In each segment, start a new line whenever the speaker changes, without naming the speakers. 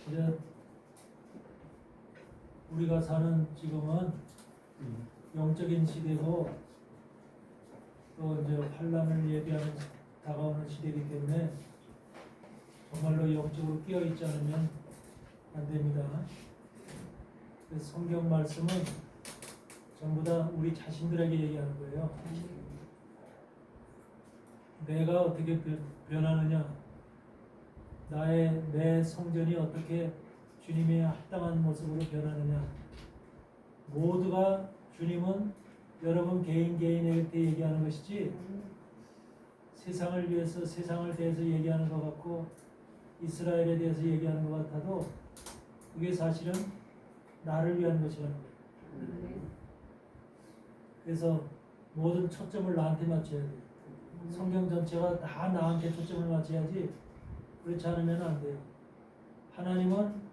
이제 우리가 사는 지금은 영적인 시대고 또 이제 환란을 예비하는 다가오는 시대이기 때문에 정말로 영적으로 끼어 있지 않으면 안 됩니다. 그래서 성경 말씀은 전부 다 우리 자신들에게 얘기하는 거예요. 내가 어떻게 변하느냐, 내 성전이 어떻게 주님의 합당한 모습으로 변하느냐. 모두가 주님은 여러분 개인에게 얘기하는 것이지 세상을 위해서 세상을 대해서 얘기하는 것 같고 이스라엘에 대해서 얘기하는 것 같아도 그게 사실은 나를 위한 것이라는 거예요. 그래서 모든 초점을 나한테 맞춰야 돼요. 성경 전체가 다 나한테 초점을 맞춰야지 그렇지 않으면 안 돼요. 하나님은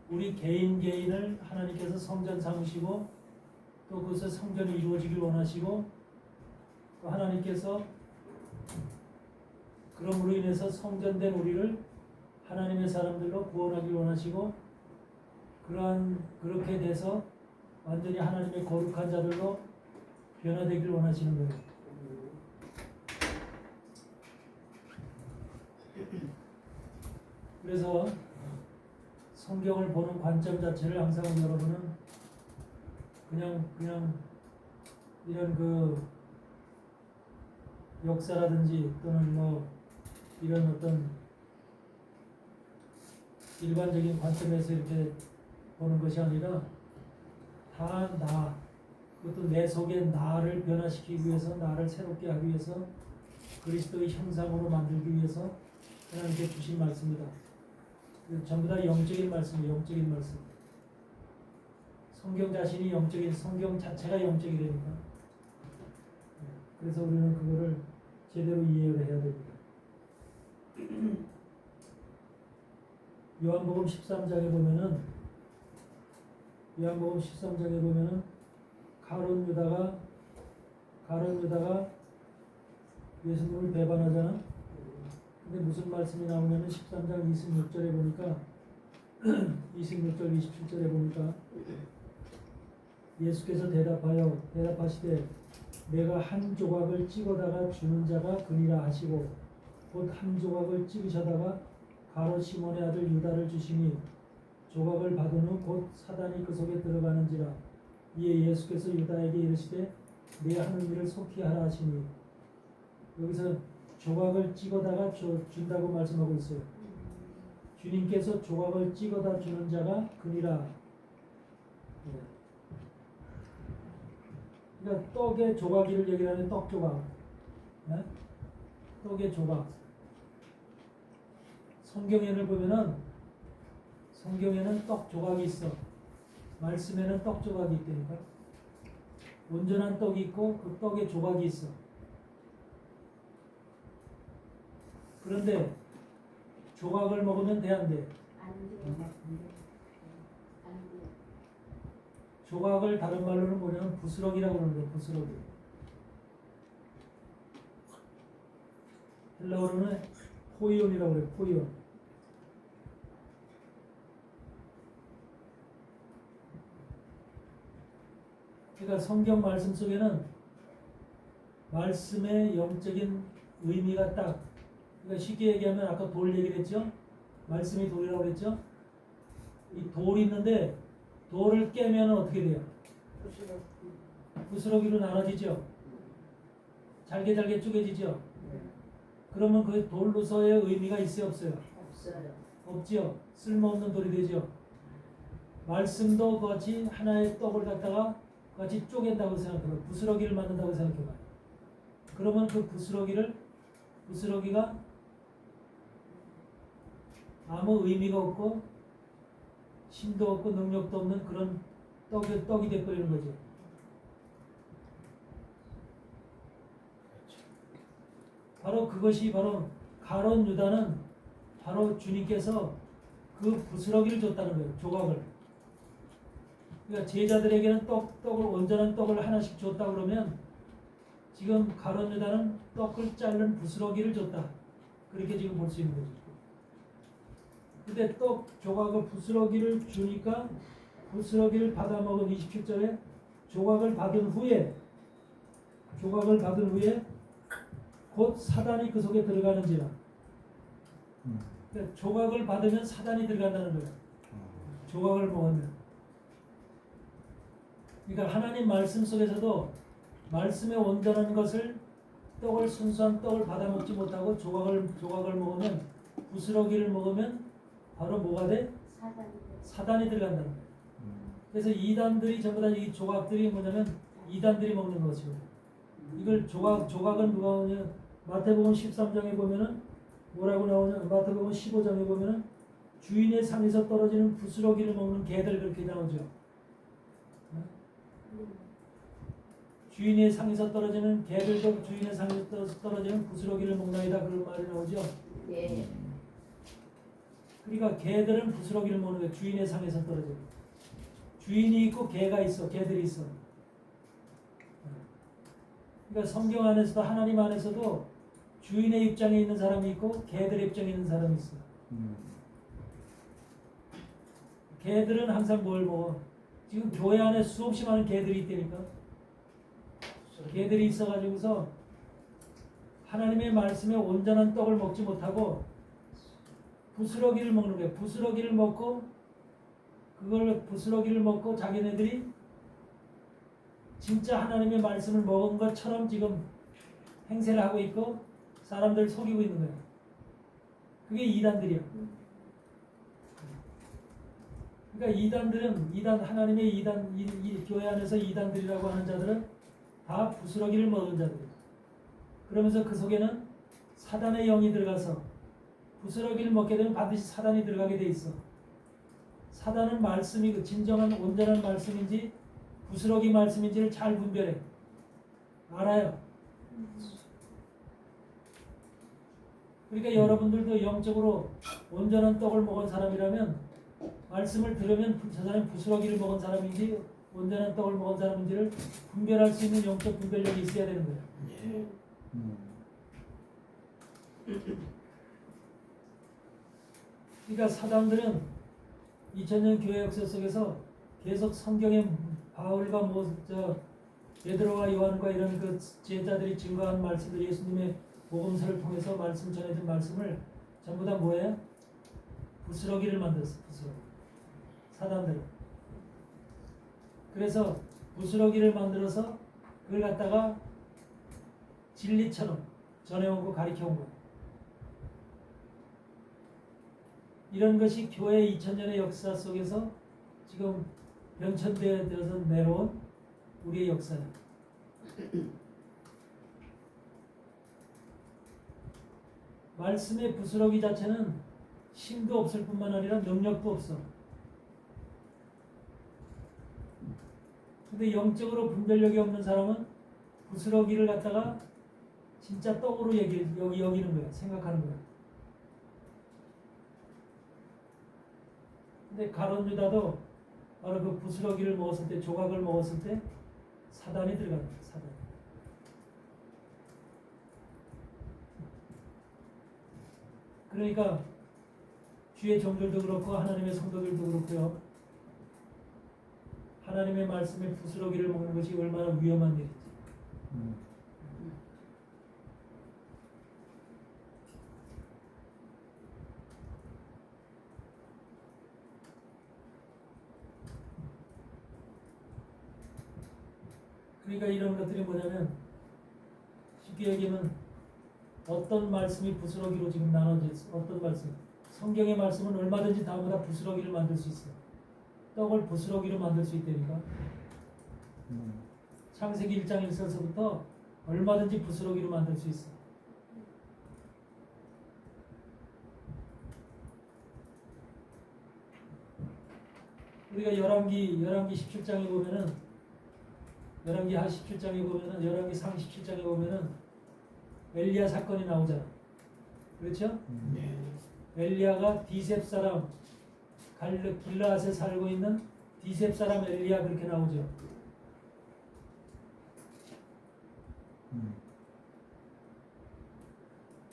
우리 개인을 하나님께서 성전 삼으시고 또 그것을 성전이 이루어지길 원하시고 또 하나님께서 그럼으로 인해서 성전된 우리를 하나님의 사람들로 구원하길 원하시고 그렇게 돼서 완전히 하나님의 거룩한 자들로 변화되길 원하시는 거예요. 그래서 성경을 보는 관점 자체를 항상 여러분은 그냥 이런 그 역사라든지 또는 뭐 이런 어떤 일반적인 관점에서 이렇게 보는 것이 아니라 다 그것도 내 속에 나를 변화시키기 위해서 나를 새롭게 하기 위해서 그리스도의 형상으로 만들기 위해서 하나님께 주신 말씀이다. 전부 다 영적인 말씀이에요. 영적인 말씀. 성경 자신이 영적인, 성경 자체가 영적이라니까. 그래서 우리는 그거를 제대로 이해를 해야 됩니다. 요한복음 13장에 보면은 가룟 유다가 예수님을 배반하잖아. 근데 무슨 말씀이 나오냐면 13장 26절에 보니까 26절 27절에 보니까 예수께서 대답하시되 내가 한 조각을 찍어다가 주는 자가 그니라 하시고 곧 한 조각을 찍으셔다가 가롯 시몬의 아들 유다를 주시니 조각을 받은 후 곧 사단이 그 속에 들어가는지라. 이에 예수께서 유다에게 이르시되 네 하는 일을 속히 하라 하시니 여기서 조각을 찍어다가 준다고 말씀하고 있어요. 주님께서 조각을 찍어다 주는 자가 그니라. 그러니까 떡의 조각이를 얘기하는 떡 조각. 떡의 조각. 성경에는 보면은 성경에는 떡 조각이 있어. 말씀에는 떡 조각이 있다니까. 온전한 떡이 있고 그 떡의 조각이 있어. 그런데 조각을 먹으면 돼, 안 돼? 안 돼. 조각을 다른 말로는 뭐냐면 부스러기라고 그러는 거예요. 부스러기. 헬라어로는 포이온이라고 그래요. 포이온. 그러니까 성경 말씀 속에는 말씀의 영적인 의미가 딱, 그러니까 쉽게 얘기하면 아까 돌 얘기를 했죠? 말씀이 돌이라고 그랬죠? 이 돌이 있는데 돌을 깨면 어떻게 돼요? 부스러기로 나눠지죠? 잘게 쪼개지죠? 그러면 그 돌로서의 의미가 있어요? 없어요?
없어요.
없지요? 쓸모없는 돌이 되죠? 말씀도 같이 하나의 떡을 갖다가 같이 쪼갠다고 생각해봐요. 부스러기를 만든다고 생각해봐요. 그러면 그 부스러기가 아무 의미가 없고 힘도 없고 능력도 없는 그런 떡이 돼버리는 거죠. 바로 그것이 바로 가룟 유다는 바로 주님께서 그 부스러기를 줬다는 거예요. 조각을. 그러니까 제자들에게는 떡을 온전한 떡을 하나씩 줬다 그러면 지금 가룟 유다는 떡을 자른 부스러기를 줬다. 그렇게 지금 볼 수 있는 거죠. 근데 떡 조각을 부스러기를 주니까 부스러기를 받아 먹은 27절에 조각을 받은 후에 곧 사단이 그 속에 들어가는지라. 그러니까 조각을 받으면 사단이 들어간다는 거예요. 조각을 먹으면. 그러니까 하나님 말씀 속에서도 말씀의 온전한 것을 순수한 떡을 받아 먹지 못하고 조각을 먹으면 부스러기를 먹으면 바로 뭐가 돼? 사단이 들어간다는 거예요. 그래서 이단들이 전부 다 이 조각들이 뭐냐면 이단들이 먹는 것이고 이걸 조각은 누가 오냐 마태복음 13장에 보면은 뭐라고 나오냐 마태복음 15장에 보면은 주인의 상에서 떨어지는 부스러기를 먹는 개들 그렇게 나오죠. 주인의 상에서 떨어지는 개들도 주인의 상에서 떨어지는 부스러기를 먹나이다 그런 말이 나오죠.
예.
그러니까 개들은 부스러기를 먹는 거예요. 주인의 상에서 떨어져. 주인이 있고 개가 있어. 개들이 있어. 그러니까 성경 안에서도 하나님 안에서도 주인의 입장에 있는 사람이 있고 개들의 입장에 있는 사람이 있어. 개들은 항상 뭘 먹어? 지금 교회 안에 수없이 많은 개들이 있다니까. 개들이 있어가지고서 하나님의 말씀에 온전한 떡을 먹지 못하고 부스러기를 먹는 거예요. 부스러기를 먹고 자기네들이 진짜 하나님의 말씀을 먹은 것처럼 지금 행세를 하고 있고 사람들을 속이고 있는 거예요. 그게 이단들이야. 그러니까 하나님의 교회 안에서 이단들이라고 하는 자들은 다 부스러기를 먹은 자들이에요. 그러면서 그 속에는 사단의 영이 들어가서 부스러기를 먹게 되면 반드시 사단이 들어가게 돼 있어. 사단은 말씀이 진정한 온전한 말씀인지 부스러기 말씀인지를 잘 분별해. 알아요. 그러니까 여러분들도 영적으로 온전한 떡을 먹은 사람이라면 말씀을 들으면 저 사람이 부스러기를 먹은 사람인지 온전한 떡을 먹은 사람인지를 분별할 수 있는 영적 분별력이 있어야 되는 거예요. 그러니까 사단들은 2000년 교회 역사 속에서 계속 성경에 바울과 베드로와 요한과 이런 그 제자들이 증거한 말씀들 예수님의 복음서를 통해서 말씀 전해진 말씀을 전부 다 뭐예요? 부스러기를 만들었어. 부스러기. 사단들. 그래서 부스러기를 만들어서 그걸 갖다가 진리처럼 전해오고 가르쳐온 거예요. 이런 것이 교회 2000년의 역사 속에서 지금 변천되어서 내려온 우리의 역사예요. 말씀의 부스러기 자체는 힘도 없을 뿐만 아니라 능력도 없어. 근데 영적으로 분별력이 없는 사람은 부스러기를 갖다가 진짜 떡으로 여기는 거야. 생각하는 거야. 근데 가룟 유다도 바로 그 부스러기를 먹었을 때, 조각을 먹었을 때 사단이 들어간 거야. 사단. 그러니까 주의 종들도 그렇고 하나님의 성도들도 그렇고요. 하나님의 말씀에 부스러기를 먹는 것이 얼마나 위험한 일인지. 그러니까 이런 것들이 뭐냐면 쉽게 얘기하면 어떤 말씀이 부스러기로 지금 나눠져 있어. 어떤 말씀. 성경의 말씀은 얼마든지 다보다 부스러기를 만들 수 있어. 떡을 부스러기로 만들 수 있다니까. 창세기 1장 1절서부터 얼마든지 부스러기로 만들 수 있어. 우리가 열왕기 17장에 보면은 열왕기 17장에 보면은 엘리야 사건이 나오잖아. 그렇죠? 엘리야가 디셉 사람 길르앗에 살고 있는 디셉 사람 엘리야 그렇게 나오죠.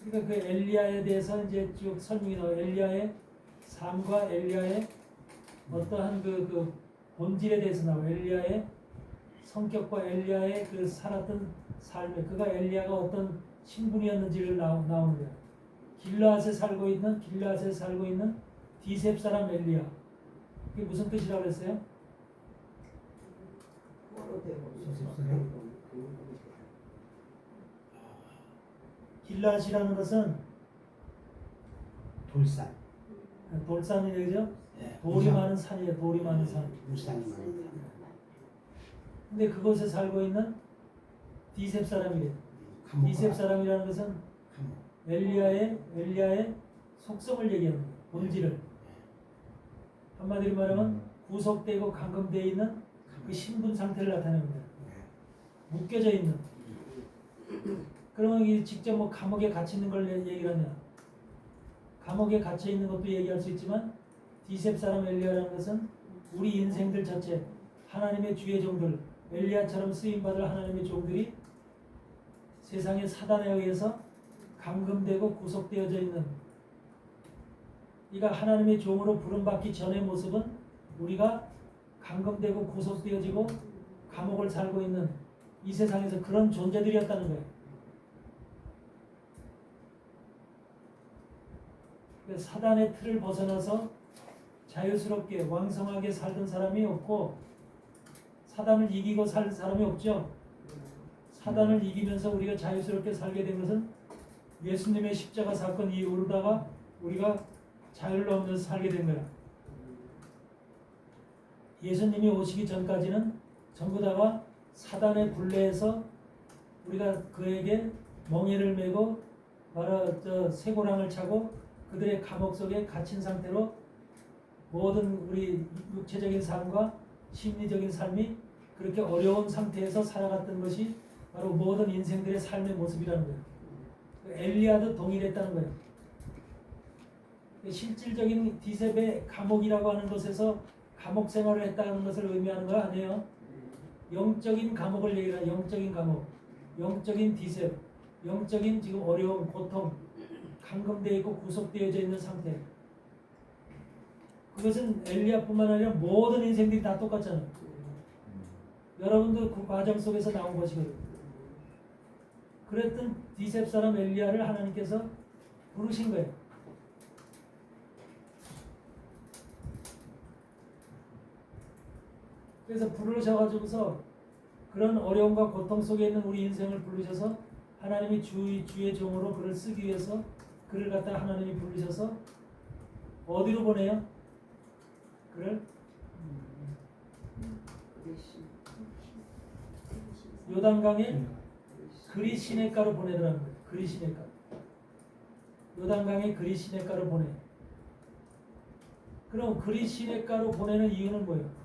그러니까 그 엘리야에 대해서 이제 쭉 설명이 나와요. 엘리야의 삶과 엘리야의 어떠한 그 본질에 대해서 나와요. 엘리야의 성격과 엘리야의 그 살았던 삶에 그가 엘리야가 어떤 신분이었는지를 나오는 거예요. 길르앗에 살고 있는 디셉 사람 엘리야. 그게 무슨 뜻이라고 그랬어요? 길르앗이라는 것은 돌산이 되죠?
네,
돌이 많은 산이에요. 돌이 많은 산.
물산이 많은
근데 그곳에 살고 있는 디셉 사람이래요. 디셉 사람이라는 것은 엘리야의 속성을 얘기하는 거예요. 본질을. 한마디로 말하면 구속되고 감금되어 있는 그 신분 상태를 나타내는 거예요. 묶여져 있는. 그러면 이게 직접 뭐 감옥에 갇혀 있는 걸 얘기를 하냐? 감옥에 갇혀 있는 것도 얘기할 수 있지만 디셉 사람 엘리야라는 것은 우리 인생들 자체 하나님의 주의 종들 엘리야처럼 쓰임받을 하나님의 종들이 세상의 사단에 의해서 감금되고 구속되어져 있는 이가 하나님의 종으로 부름받기 전의 모습은 우리가 감금되고 구속되어지고 감옥을 살고 있는 이 세상에서 그런 존재들이었다는 거예요. 사단의 틀을 벗어나서 자유스럽게 왕성하게 살던 사람이 없고 사단을 이기고 살 사람이 없죠. 사단을 이기면서 우리가 자유스럽게 살게 된 것은 예수님의 십자가 사건 이후로다가 우리가 자유를 얻으면서 살게 된 거야. 예수님이 오시기 전까지는 전부 다가 사단의 굴레에서 우리가 그에게 멍에를 메고 쇠고랑을 차고 그들의 감옥 속에 갇힌 상태로 모든 우리 육체적인 삶과 심리적인 삶이 그렇게 어려운 상태에서 살아갔던 것이 바로 모든 인생들의 삶의 모습이라는 거예요. 엘리야도 동일했다는 거예요. 실질적인 디셉의 감옥이라고 하는 곳에서 감옥 생활을 했다는 것을 의미하는 거 아니에요. 영적인 감옥을 얘기하는 영적인 감옥, 영적인 디셉, 영적인 지금 어려움, 고통, 감금되어 있고 구속되어져 있는 상태. 그것은 엘리야뿐만 아니라 모든 인생들이 다 똑같잖아요. 여러분도 그 과정 속에서 나온 것이거든요. 그랬던 디셉 사람 엘리야를 하나님께서 부르신 거예요. 그래서 부르셔가지고서 그런 어려움과 고통 속에 있는 우리 인생을 부르셔서 하나님이 주의 종으로 그를 쓰기 위해서 그를 갖다 하나님이 부르셔서 어디로 보내요? 그를 요단강에 그리 시냇가로 보내더라는 거예요. 그리 시냇가. 요단강에 그리 시냇가로 보내. 그럼 그리 시냇가로 보내는 이유는 뭐예요?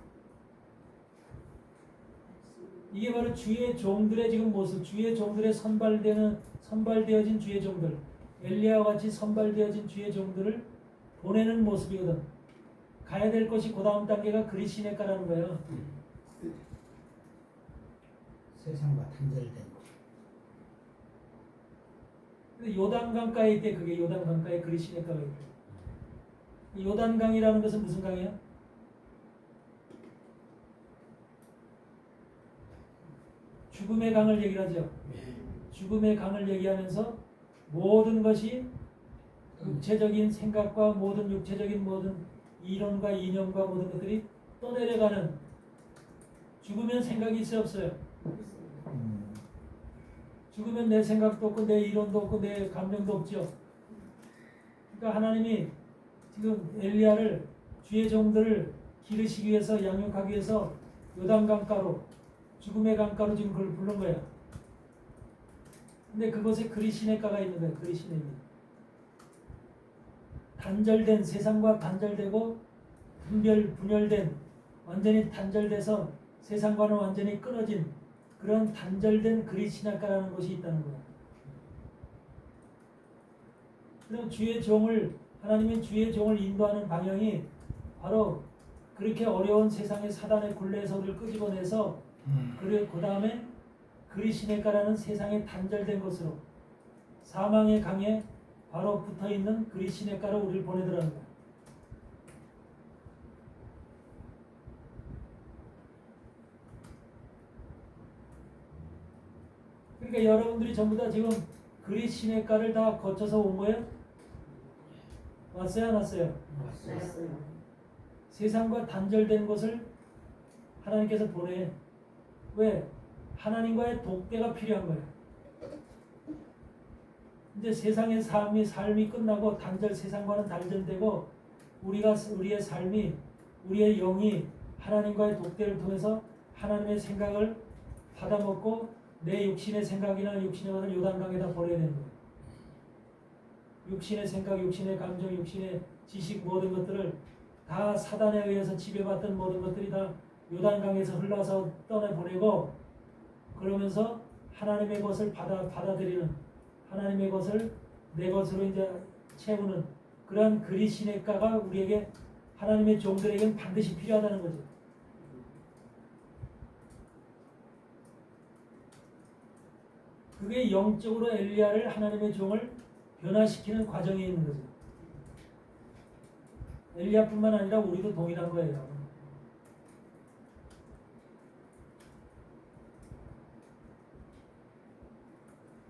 이게 바로 주의 종들의 지금 모습, 주의 종들의 선발되어진 주의 종들, 엘리야와 같이 선발되어진 주의 종들을 보내는 모습이거든. 가야 될 것이 그 다음 단계가 그리 시냇가라는 거예요.
세상과 단절된 것.
근데 요단강가에 있대. 그게 요단강가에 그리 시냇가가 있대. 요단강이라는 것은 무슨 강이야? 죽음의 강을 얘기하죠. 죽음의 강을 얘기하면서 모든 것이 육체적인 생각과 모든 육체적인 모든 이론과 이념과 모든 것들이 떠내려가는 죽으면 생각이 있어요 없어요? 죽으면 내 생각도 없고 내 이론도 없고 내 감정도 없죠. 그러니까 하나님이 지금 엘리야를 주의 종들을 기르시기 위해서 양육하기 위해서 요단강가로 죽음의 강가로 지금 그걸 부른 거야. 근데 그곳에 그리 시냇가가 있는 거야. 그리 시냇가. 단절된 세상과 단절되고 분열된 완전히 단절돼서 세상과는 완전히 끊어진 그런 단절된 그리 시냇가라는 곳이 있다는 거야. 그럼 주의 종을 하나님이 주의 종을 인도하는 방향이 바로 그렇게 어려운 세상의 사단의 굴레에서 우리를 끄집어내서 그리고 그 다음에 그리시네가라는 세상에 단절된 것으로 사망의 강에 바로 붙어있는 그리시네가로 우리를 보내더라는 거야. 그러니까 여러분들이 전부 다 지금 그리시네가를 다 거쳐서 온 거예요? 왔어요? 안 왔어요?
왔어요.
세상과 단절된 것을 하나님께서 보내. 왜? 하나님과의 독대가 필요한 거예요. 이제 세상의 삶이 끝나고 단절 세상과는 단절되고 우리의 삶이 우리의 영이 하나님과의 독대를 통해서 하나님의 생각을 받아먹고 내 육신의 생각이나 육신의 것을 요단강에다 버려야 되는 거예요. 육신의 생각, 육신의 감정, 육신의 지식 모든 것들을 다 사단에 의해서 지배받던 모든 것들이 다 요단강에서 흘러서 떠내보내고 그러면서 하나님의 것을 받아들이는 하나님의 것을 내 것으로 이제 채우는 그러한 그리시네가가 우리에게 하나님의 종들에게는 반드시 필요하다는 거죠. 그게 영적으로 엘리야를 하나님의 종을 변화시키는 과정에 있는 거죠. 엘리야뿐만 아니라 우리도 동일한 거예요.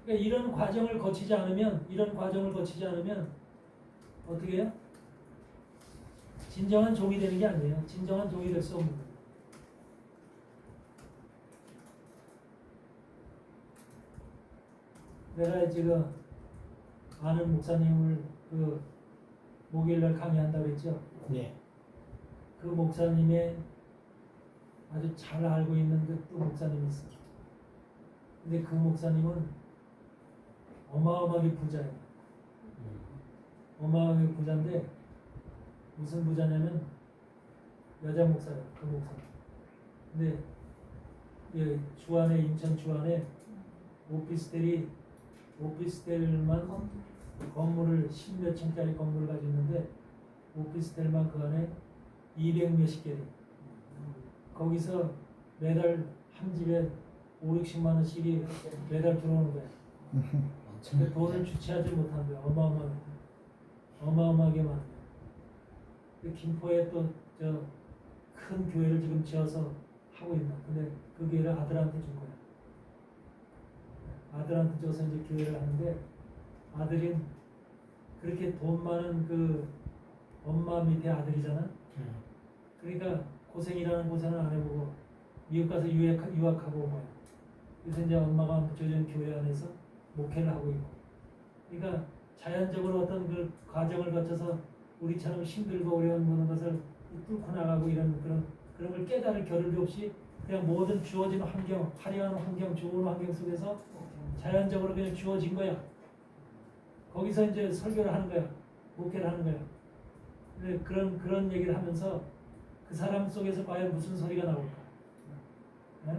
그러니까 이런 과정을 거치지 않으면 어떻게 해요? 진정한 종이 되는 게 아니에요. 진정한 종이 될 수 없는 거예요. 내가 지금 아는 목사님을 그 목요일날 강의한다고 했죠.
네.
그 목사님의 아주 잘 알고 있는 그 또 목사님이 있어요. 근데 그 목사님은 어마어마하게 부자예요. 어마어마하게 부자인데 무슨 부자냐면 여자 목사예요. 그 목사. 근데 예, 주안에 인천 주안에 오피스텔만 건물을 10몇 층짜리 건물을 가지고 있는데 오피스텔만 그 안에 200몇십 개래. 거기서 매달 한 집에 5, 60만 원씩이 매달 들어오는 거야. 근데 돈을 주체하지 못한 거야. 어마어마하게 많은 거야. 김포에 또 저 큰 교회를 지금 지어서 하고 있나. 근데 그 교회를 아들한테 준 거야. 아들한테 줘서 이제 교회를 하는데 아들이 그렇게 돈 많은 그 엄마 밑에 아들이잖아. 그러니까 고생이라는 고생을 안 해보고 미국 가서 유학하고 온 거야. 그래서 이제 엄마가 묻혀진 교회 안에서 목회를 하고 있고. 그러니까 자연적으로 어떤 그 과정을 거쳐서 우리처럼 힘들고 어려운 모든 것을 뚫고 나가고 이런 그런 걸 깨달을 겨를이 없이 그냥 모든 주어진 환경, 화려한 환경, 좋은 환경 속에서 자연적으로 그냥 주어진 거야. 거기서 이제 설교를 하는 거야. 목회를 하는 거야. 근데 그런 얘기를 하면서 그 사람 속에서 과연 무슨 소리가 나올까? 네?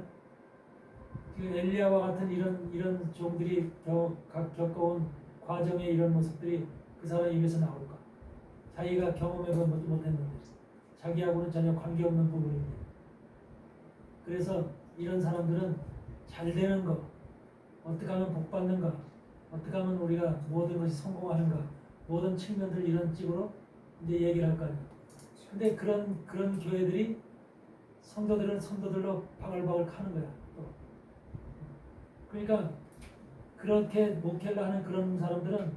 지금 엘리야와 같은 이런 종들이 겪어온 과정의 이런 모습들이 그 사람 입에서 나올까? 자기가 경험해보지 못했는데 자기하고는 전혀 관계없는 부분인데 그래서 이런 사람들은 잘 되는 거 어떻게 하면 복 받는가 어떻게 하면 우리가 모든 것이 성공하는가 모든 측면들 이런 식으로 이제 얘기를 할 거 아니에요. 근데 그런 교회들이 성도들은 성도들로 바글바글 카는 거야. 또. 그러니까 그렇게 목회를 하는 그런 사람들은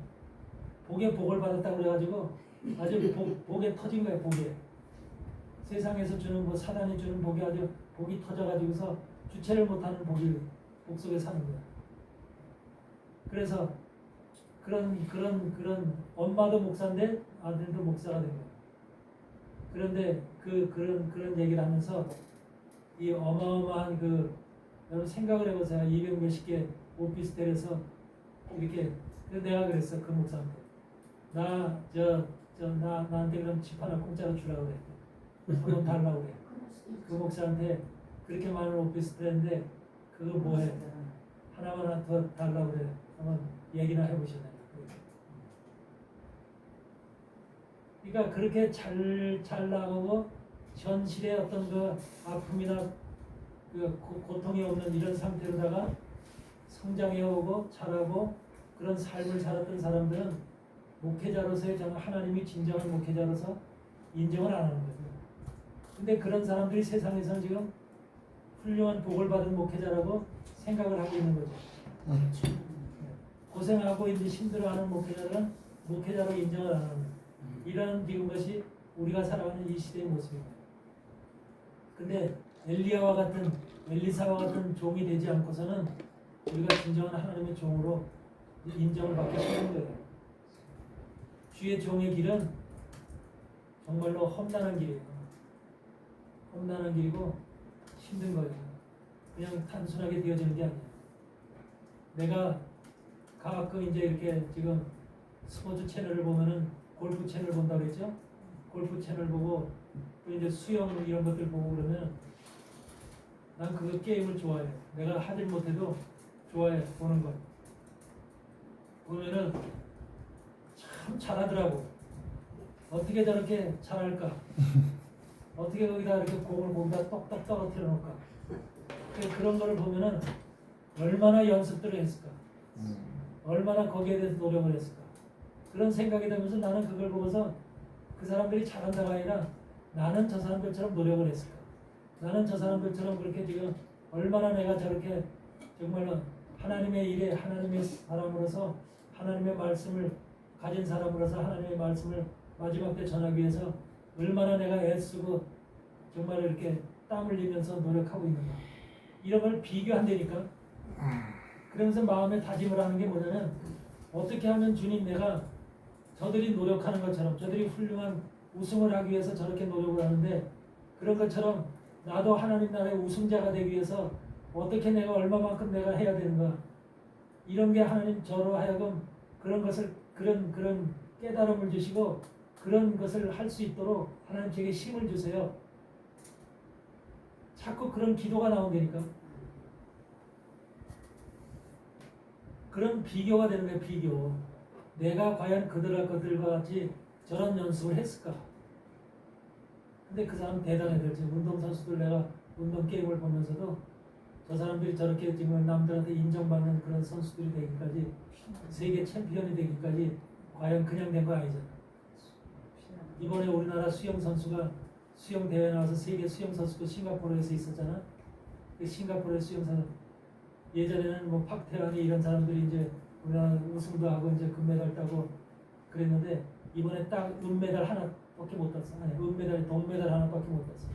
복에 복을 받았다고 그래가지고 아주 복에 터진 거야. 복에 세상에서 주는 뭐 사단이 주는 복이 아주 복이 터져가지고서 주체를 못하는 복 속에 사는 거야. 그래서 그런 엄마도 목사인데 아들도 목사가 된 거야. 그런데 그런 얘기를 하면서 이 어마어마한 여러분 생각을 해보세요. 200 몇십 개 오피스텔에서 이렇게 그래서 내가 그랬어 그 목사한테 나한테 그럼 집 하나 공짜로 주라고 그래. 한번 달라고 그래. 그 목사한테 그렇게 많은 오피스텔인데 그거 뭐해? 하나만 더 달라고 그래. 한번 얘기나 해보시나요? 그러니까 그렇게 잘 나가고 현실의 어떤 그 아픔이나 그 고통이 없는 이런 상태로다가 성장해오고 자라고 그런 삶을 살았던 사람들은 목회자로서의 저는 하나님이 진정한 목회자로서 인정을 안 하는 거죠. 근데 그런 사람들이 세상에서 지금 훌륭한 복을 받은 목회자라고 생각을 하고 있는 거죠. 고생하고 이제 힘들어하는 목회자들은 목회자로 인정을 안 하는 거예요. 이런 지금 것이 우리가 살아가는 이 시대의 모습입니다. 근데 엘리야와 같은 엘리사와 같은 종이 되지 않고서는 우리가 진정한 하나님의 종으로 인정을 받기 힘든 거예요. 주의 종의 길은 정말로 험난한 길이에요. 험난한 길이고 힘든 거예요. 그냥 단순하게 되어지는 게 아니에요. 내가 가끔 이제 이렇게 지금 스포츠 채널을 보면은 골프 채널 본다고 그랬죠? 골프 채널 보고 또 이제 수영 이런 것들 보고 그러면 난 그 게임을 좋아해. 내가 하질 못해도 좋아해 보는 거. 보면은 참 잘하더라고. 어떻게 저렇게 잘할까? 어떻게 거기다 이렇게 공을 거기다 똑딱 떨어뜨려 놓을까? 그런 거를 보면은 얼마나 연습들을 했을까? 얼마나 거기에 대해서 노력을 했을까? 그런 생각이 들면서 나는 그걸 보고서 그 사람들이 잘한다가 아니라 나는 저 사람들처럼 노력을 했을까? 나는 저 사람들처럼 그렇게 지금 얼마나 내가 저렇게 정말로 하나님의 일에 하나님의 사람으로서 하나님의 말씀을 가진 사람으로서 하나님의 말씀을 마지막 때 전하기 위해서 얼마나 내가 애쓰고 정말 이렇게 땀 흘리면서 노력하고 있는가. 이런 걸 비교한다니까. 그러면서 마음에 다짐을 하는 게 뭐냐면 어떻게 하면 주님 내가 저들이 노력하는 것처럼 저들이 훌륭한 우승을 하기 위해서 저렇게 노력을 하는데 그런 것처럼 나도 하나님 나라의 우승자가 되기 위해서 어떻게 내가 얼마만큼 내가 해야 되는가. 이런 게 하나님 저로 하여금 그런 것을 그런 깨달음을 주시고 그런 것을 할 수 있도록 하나님 제게 힘을 주세요. 자꾸 그런 기도가 나온다니까. 그런 비교가 되는 거예요. 비교. 내가 과연 그들과 같이 저런 연습을 했을까? 근데 그 사람 대단해들지. 운동선수들 내가 운동 게임을 보면서도 저 사람들이 저렇게 지금 남들한테 인정받는 그런 선수들이 되기까지 세계 챔피언이 되기까지 과연 그냥 된 거 아니잖아. 이번에 우리나라 수영 선수가 수영 대회 나와서 세계 수영 선수도 싱가포르에서 있었잖아. 그 싱가포르의 수영 선수 예전에는 뭐 박태환이 이런 사람들이 이제 우리나라 우승도 하고 이제 금메달 따고 그랬는데 이번에 딱 은메달 하나밖에 못 땄어. 아니 은메달 동메달 하나밖에 못 땄어.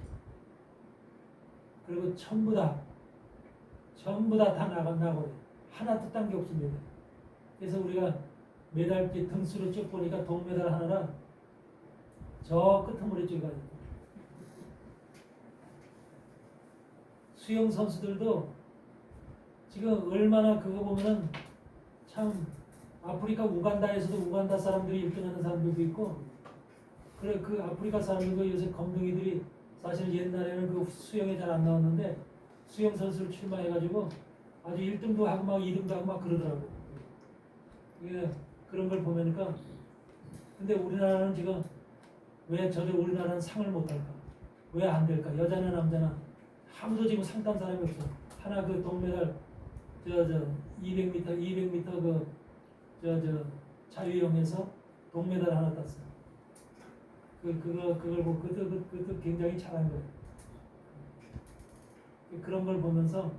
그리고 전부 다 나고 하나도 딴 게 없습니다. 그래서 우리가 메달기 등수를 쭉 보니까 동메달 하나랑 저 끝머리 쪽에 가지고 수영 선수들도 지금 얼마나 그거 보면은 참 아프리카 우간다에서도 우간다 사람들이 1등하는 사람들도 있고 그래 그 아프리카 사람들도 요새 검둥이들이 사실 옛날에는 그 수영에 잘 안 나왔는데 수영 선수를 출마해가지고 아주 1등도 하고 막 2등도 하고 막 그러더라고. 이게 그런 걸 보면니까 근데 우리나라는 지금 왜 저들 우리나라는 상을 못 할까? 왜 안 될까? 여자나 남자나 아무도 지금 상 탄 사람이 없어. 하나 그 동메달 200m 그 자유형에서 동메달 하나 땄어. 그걸 보고 그것도 굉장히 잘한 거예요. 그런 걸 보면서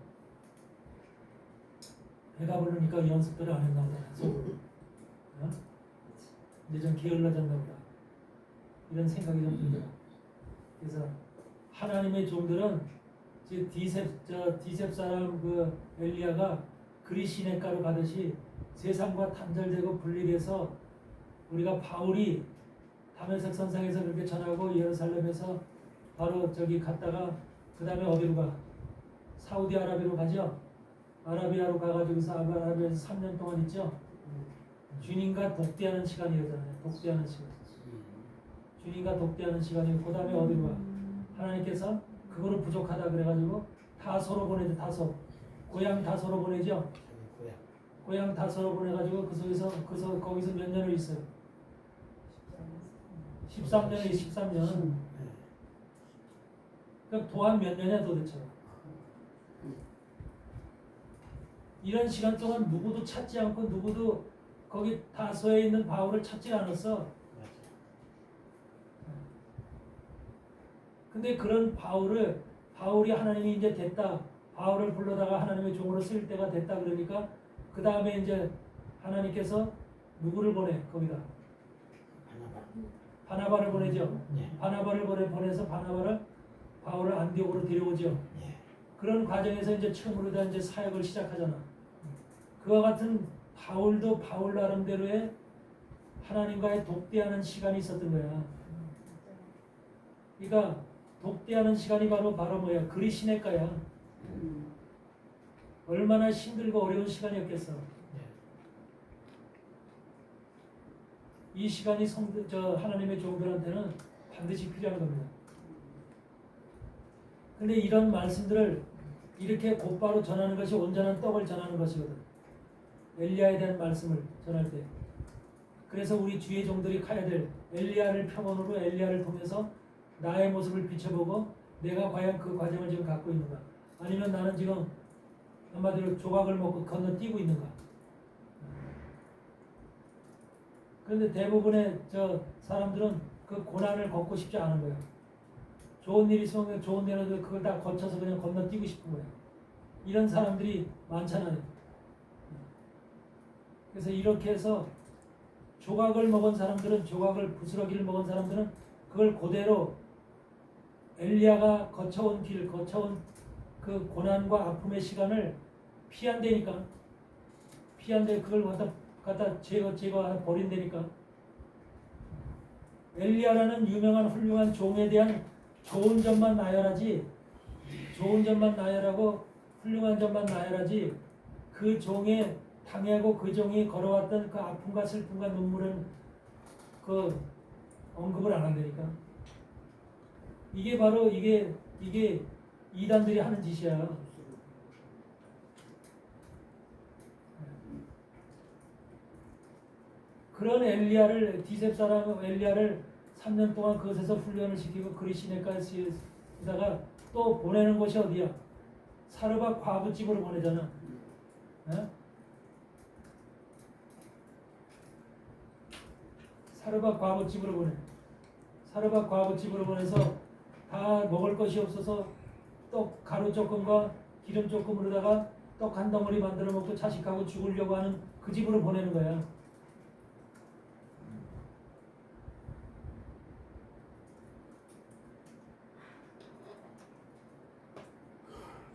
배가 부르니까 연습들을 안 했나 보다. 어? 이제 좀 게을러졌나 보다. 이런 생각이 좀 들더라. 그래서 하나님의 종들은 디셉 사람 그 엘리야가 그리 시냇가로 가듯이 세상과 단절되고 분리돼서 우리가 바울이 다메섹 선상에서 그렇게 전하고 예루살렘에서 바로 저기 갔다가 그 다음에 어디로 가? 사우디아라비아로 가죠. 아라비아로 가가지고서 아라비아에서 3년 동안 있죠. 주님과 독대하는 시간이었잖아요. 독대하는 시간. 주님과 독대하는 시간이고 그 다음에 어디로 가? 하나님께서 그거는 부족하다 그래가지고 다소로 보내죠. 다소. 고향 다소로 보내죠. 고향 다소로 보내가지고 거기서 몇 년을 있어요. 13년에 13년. 그럼 도한 몇 년이야 도대체? 이런 시간 동안 누구도 찾지 않고 누구도 거기 다소에 있는 바울을 찾지 않았어. 근데 그런 바울이 하나님이 이제 됐다. 바울을 불러다가 하나님의 종으로 쓸 때가 됐다 그러니까 그 다음에 이제 하나님께서 누구를 보내 거기다 바나바를 보내죠.
네.
바나바를 보내서 바울을 안디옥으로 데려오죠.
네.
그런 과정에서 이제 처음으로 다 이제 사역을 시작하잖아. 그와 같은 바울도 바울 나름대로의 하나님과의 독대하는 시간이 있었던 거야. 그러니까 독대하는 시간이 바로 뭐야? 그리시네가야. 얼마나 힘들고 어려운 시간이었겠어. 이 시간이 하나님의 종들한테는 반드시 필요한 겁니다. 근데 이런 말씀들을 이렇게 곧바로 전하는 것이 온전한 떡을 전하는 것이거든. 엘리야에 대한 말씀을 전할 때. 그래서 우리 주의 종들이 가야 될 엘리야를 표본으로 엘리야를 통해서 나의 모습을 비춰보고 내가 과연 그 과정을 지금 갖고 있는가, 아니면 나는 지금 한마디로 조각을 먹고 건너뛰고 있는가. 그런데 대부분의 사람들은 그 고난을 겪고 싶지 않은 거야. 좋은 일이 있으면 좋은 일이라도 그걸 다 거쳐서 그냥 건너뛰고 싶은 거야. 이런 사람들이 많잖아요. 그래서 이렇게 해서 조각을 먹은 사람들은, 조각을 부스러기를 먹은 사람들은 그걸 그대로 엘리야가 거쳐온 길, 거쳐온 그 고난과 아픔의 시간을 피한다니까. 피한데 그걸 갖다 제거 버린다니까. 엘리야라는 유명한 훌륭한 종에 대한 좋은 점만 나열하지, 좋은 점만 나열하고 훌륭한 점만 나열하지, 그 종의 당하고 그 종이 걸어왔던 그 아픔과 슬픔과 눈물은 그 언급을 안 한다니까. 이게 바로 이게 이단들이 하는 짓이야. 그런 엘리야를, 디셉 사람 엘리야를 3년 동안 그것에서 훈련을 시키고 그리시네가에다가 또 보내는 곳이 어디야? 사르밧 과부집으로 보내잖아. 에? 사르밧 과부집으로 보내. 사르밧 과부집으로 보내서 다 먹을 것이 없어서 떡 가루 조금과 기름 조금으로다가 떡 한 덩어리 만들어 먹고 자식하고 죽으려고 하는 그 집으로 보내는 거야.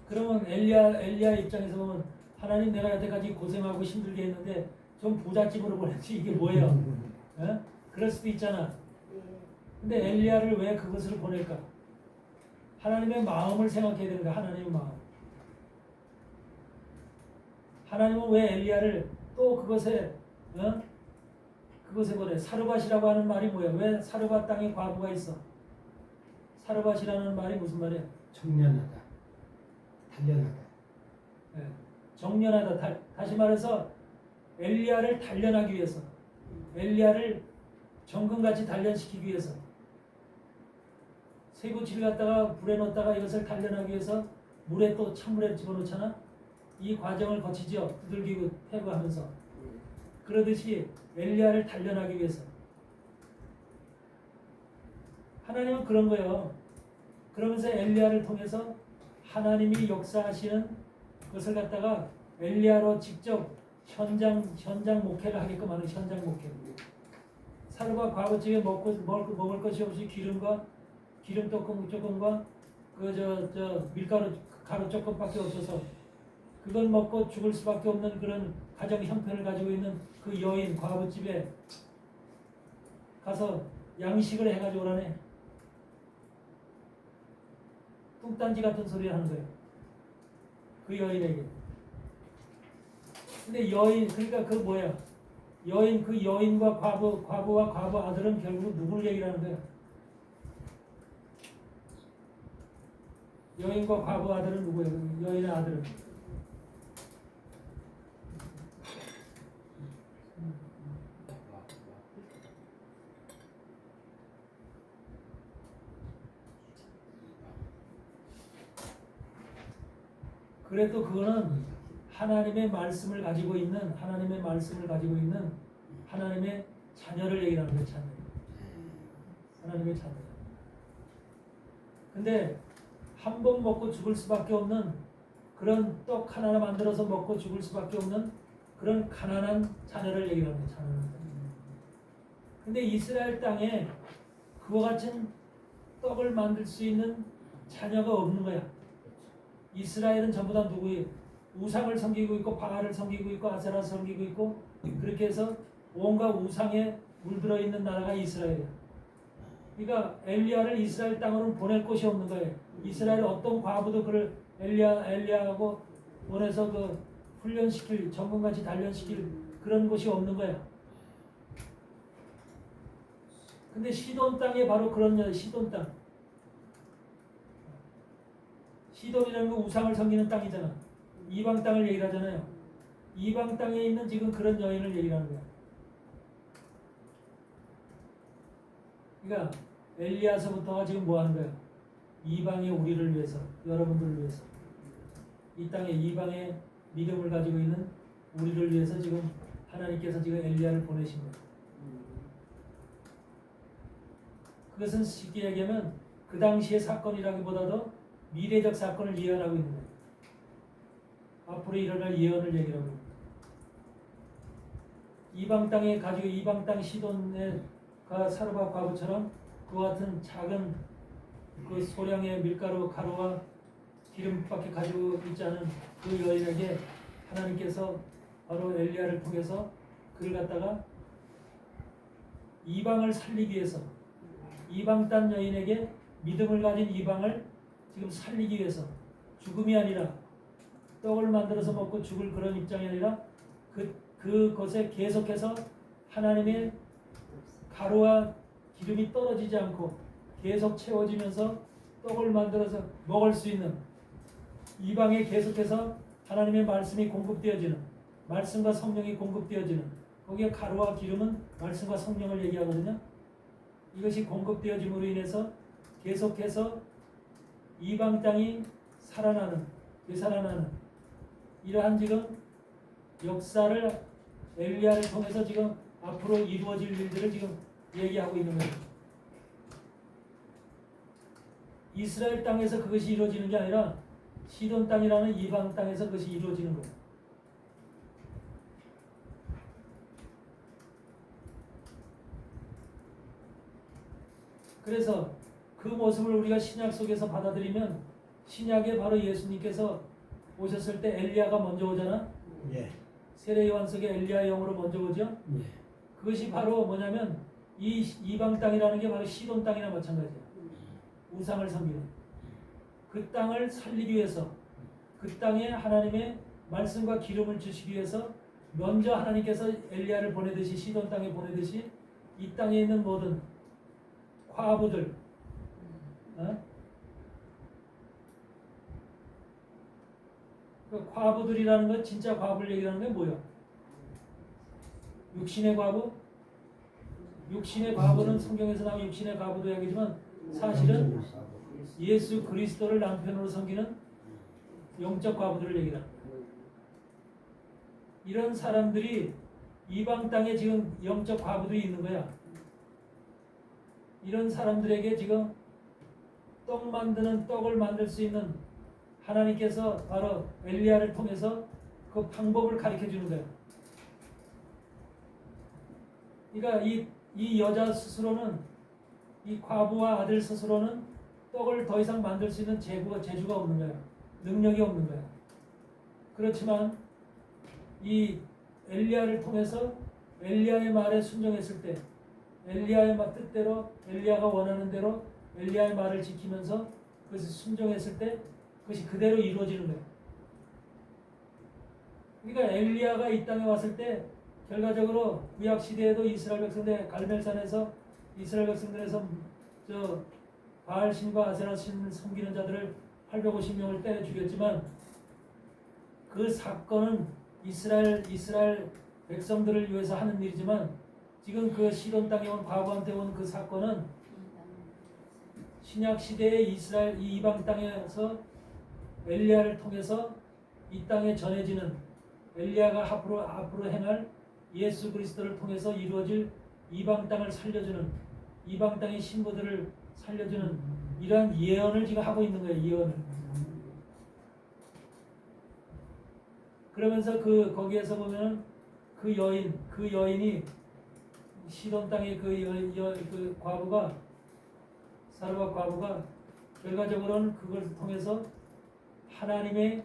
그러면 엘리야 입장에서 보면 하나님, 내가 여태까지 고생하고 힘들게 했는데 좀 부잣집으로 보냈지 이게 뭐예요? 에? 그럴 수도 있잖아. 근데 엘리야를 왜 그것으로 보낼까? 하나님의 마음을 생각해야 되는 거야. 하나님의 마음. 하나님은 왜 엘리야를 또 그것에 보내? 사르밧이라고 하는 말이 뭐야? 왜 사르밧 땅에 과부가 있어? 사르밧이라는 말이 무슨 말이야?
청년하다, 단련하다.
네. 정련하다. 다시 말해서 엘리야를 단련하기 위해서, 엘리야를 정금같이 단련시키기 위해서, 쇠붙이를 갖다가 불에 넣었다가 이것을 단련하기 위해서 물에 또 찬물에 집어넣잖아. 이 과정을 거치죠. 두들기고 패고 하면서. 그러듯이 엘리야를 단련하기 위해서. 하나님은 그런 거예요. 그러면서 엘리야를 통해서 하나님이 역사하시는 것을 갖다가 엘리야로 직접 현장 목회를 하게끔 하는 현장 목회. 사르밧 과부집에 먹을 것이 없이 기름 조금과 밀가루 가루 조금밖에 없어서 그건 먹고 죽을 수밖에 없는 그런 가정 형편을 가지고 있는 그 여인 과부집에 가서 양식을 해가지고 오라네. 뚱딴지 같은 소리를 하는 거예요. 그 여인에게. 근데 여인, 그러니까 그 뭐야? 그 여인과 과부와 과부 아들은 결국 누굴 얘기하는 거야? 여인과 과부 아들은 누구예요? 여인의 아들은. 그래도 그거는 하나님의 말씀을 가지고 있는 하나님의 자녀를 얘기하는 거예요. 자녀. 하나님의 자녀. 근데 한 번 먹고 죽을 수밖에 없는 그런 떡 하나 만들어서 먹고 죽을 수밖에 없는 그런 가난한 자녀를 얘기하는 거예요. 자녀는. 근데 이스라엘 땅에 그와 같은 떡을 만들 수 있는 자녀가 없는 거야. 이스라엘은 전부 다 누구예요? 우상을 섬기고 있고 바알을 섬기고 있고 아세라를 섬기고 있고 그렇게 해서 온갖 우상에 물들어 있는 나라가 이스라엘이야. 그러니까 엘리야를 이스라엘 땅으로 보낼 곳이 없는 거예요. 이스라엘 어떤 과부도 그를 엘리야하고 보내서 그 훈련시킬 전문같이 단련시킬 그런 곳이 없는 거야. 근데 시돈 땅에 바로 그런 시돈 땅. 시돈이라는 건 우상을 섬기는 땅이잖아. 이방 땅을 얘기하잖아요. 이방 땅에 있는 지금 그런 여인을 얘기하는 거야. 그러니까 엘리야서부터가 지금 뭐 하는 거야? 이방의 우리를 위해서, 여러분들을 위해서, 이 땅에 이방의 믿음을 가지고 있는 우리를 위해서 지금 하나님께서 지금 엘리야를 보내신 거야. 그것은 쉽게 얘기하면 그 당시의 사건이라기보다도 미래적 사건을 예언하고 있는 거예요. 앞으로 일어날 예언을 얘기하고 있는 거예요. 이방 땅에 가지고 이방 땅 시돈의 사르밧 과부처럼 그와 같은 작은 그 소량의 밀가루 가루와 기름밖에 가지고 있지 않은 그 여인에게 하나님께서 바로 엘리야를 통해서 그를 갖다가 이방을 살리기 위해서 이방 땅 여인에게 믿음을 가진 이방을 지금 살리기 위해서 죽음이 아니라 떡을 만들어서 먹고 죽을 그런 입장이 아니라 그것에 계속해서 하나님의 가루와 기름이 떨어지지 않고 계속 채워지면서 떡을 만들어서 먹을 수 있는 이방에 계속해서 하나님의 말씀이 공급되어지는 말씀과 성령이 공급되어지는 거기에 가루와 기름은 말씀과 성령을 얘기하거든요. 이것이 공급되어짐으로 인해서 계속해서 이방 땅이 살아나는 되살아나는 이러한 지금 역사를 엘리야를 통해서 지금 앞으로 이루어질 일들을 지금 얘기하고 있는 거예요. 이스라엘 땅에서 그것이 이루어지는 게 아니라 시돈 땅이라는 이방 땅에서 그것이 이루어지는 거예요. 그래서 그 모습을 우리가 신약 속에서 받아들이면 신약에 바로 예수님께서 오셨을 때 엘리야가 먼저 오잖아.
예.
세례 요한석에 엘리야 영으로 먼저 오죠.
예.
그것이 바로 뭐냐면 이 이방 땅이라는 게 바로 시돈 땅이나 마찬가지야. 우상을 섬기는 그 땅을 살리기 위해서 그 땅에 하나님의 말씀과 기름을 주시기 위해서 먼저 하나님께서 엘리야를 보내듯이 시돈 땅에 보내듯이 이 땅에 있는 모든 과부들 그 과부들이라는 건 진짜 과부를 얘기하는 게 뭐예요? 육신의 과부? 육신의 과부는 성경에서 나온 육신의 과부도 얘기지만 사실은 예수 그리스도를 남편으로 섬기는 영적 과부들을 얘기합니다. 이런 사람들이 이방 땅에 지금 영적 과부들이 있는 거야. 이런 사람들에게 지금 떡을 만들 수 있는 하나님께서 바로 엘리야를 통해서 그 방법을 가르쳐 주는 거예요. 그러니까 이 여자 스스로는 이 과부와 아들 스스로는 떡을 더 이상 만들 수 있는 재주가 없는 거예요. 능력이 없는 거예요. 그렇지만 이 엘리야를 통해서 엘리야의 말에 순종했을 때 엘리야의 뜻대로 엘리야가 원하는 대로 엘리야의 말을 지키면서 그것을 순종했을 때 그것이 그대로 이루어지는 거예요. 그러니까 엘리야가 이 땅에 왔을 때 결과적으로 구약 시대에도 이스라엘 백성들 갈멜산에서 이스라엘 백성들에서 저 바알 신과 아세라 신을 섬기는 자들을 850명을 때려 죽였지만 그 사건은 이스라엘 백성들을 위해서 하는 일이지만 지금 그 시돈 땅에 온 과부한테 온 그 사건은 신약 시대의 이스라엘 이 이방 땅에서 엘리야를 통해서 이 땅에 전해지는 엘리야가 앞으로 행할 예수 그리스도를 통해서 이루어질 이방 땅을 살려주는 이방 땅의 신부들을 살려주는 이러한 예언을 지금 하고 있는 거예요. 예언을. 그러면서 거기에서 보면 그 여인이 시돈 땅의 그 과부가 사르밧 과부가 결과적으로는 그걸 통해서 하나님의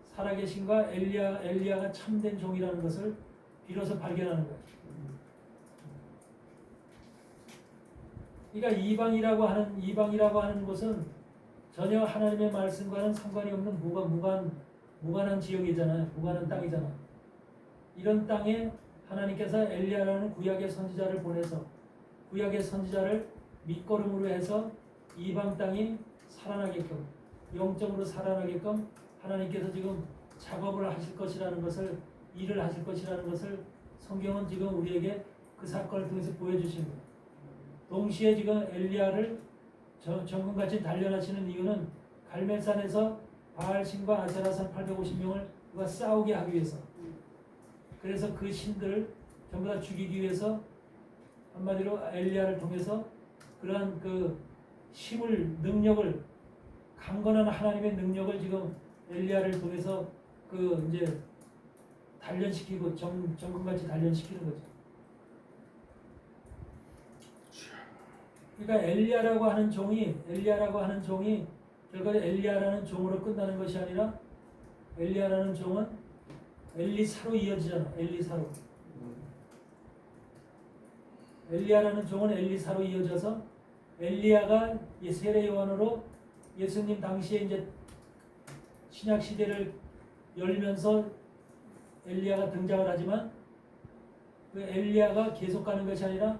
살아계신과 엘리야가 참된 종이라는 것을 비로소 발견하는 거예요. 그러니까 이방이라고 하는 곳은 전혀 하나님의 말씀과는 상관이 없는 무관한 지역이잖아요. 무관한 땅이잖아. 이런 땅에 하나님께서 엘리야라는 구약의 선지자를 보내서 구약의 선지자를 밑거름으로 해서 이방 땅이 살아나게끔 영적으로 살아나게끔 하나님께서 지금 작업을 하실 것이라는 것을 일을 하실 것이라는 것을 성경은 지금 우리에게 그 사건을 통해서 보여주신 거예요. 동시에 지금 엘리야를 정금같이 단련하시는 이유는 갈멜산에서 바알신과 아세라산 850명을 그가 싸우게 하기 위해서 그래서 그 신들을 전부 다 죽이기 위해서 한마디로 엘리야를 통해서 그러한 그 힘을 능력을 강건한 하나님의 능력을 지금 엘리야를 통해서 그 이제 단련시키고 정금같이 단련시키는 거죠. 그러니까 엘리야라고 하는 종이 결국 엘리야라는 종으로 끝나는 것이 아니라 엘리야라는 종은 엘리사로 이어지잖아. 엘리야라는 종은 엘리사로 이어져서 엘리야가 세례 요한으로 예수님 당시에 이제 신약 시대를 열면서 엘리야가 등장을 하지만 그 엘리야가 계속 가는 것이 아니라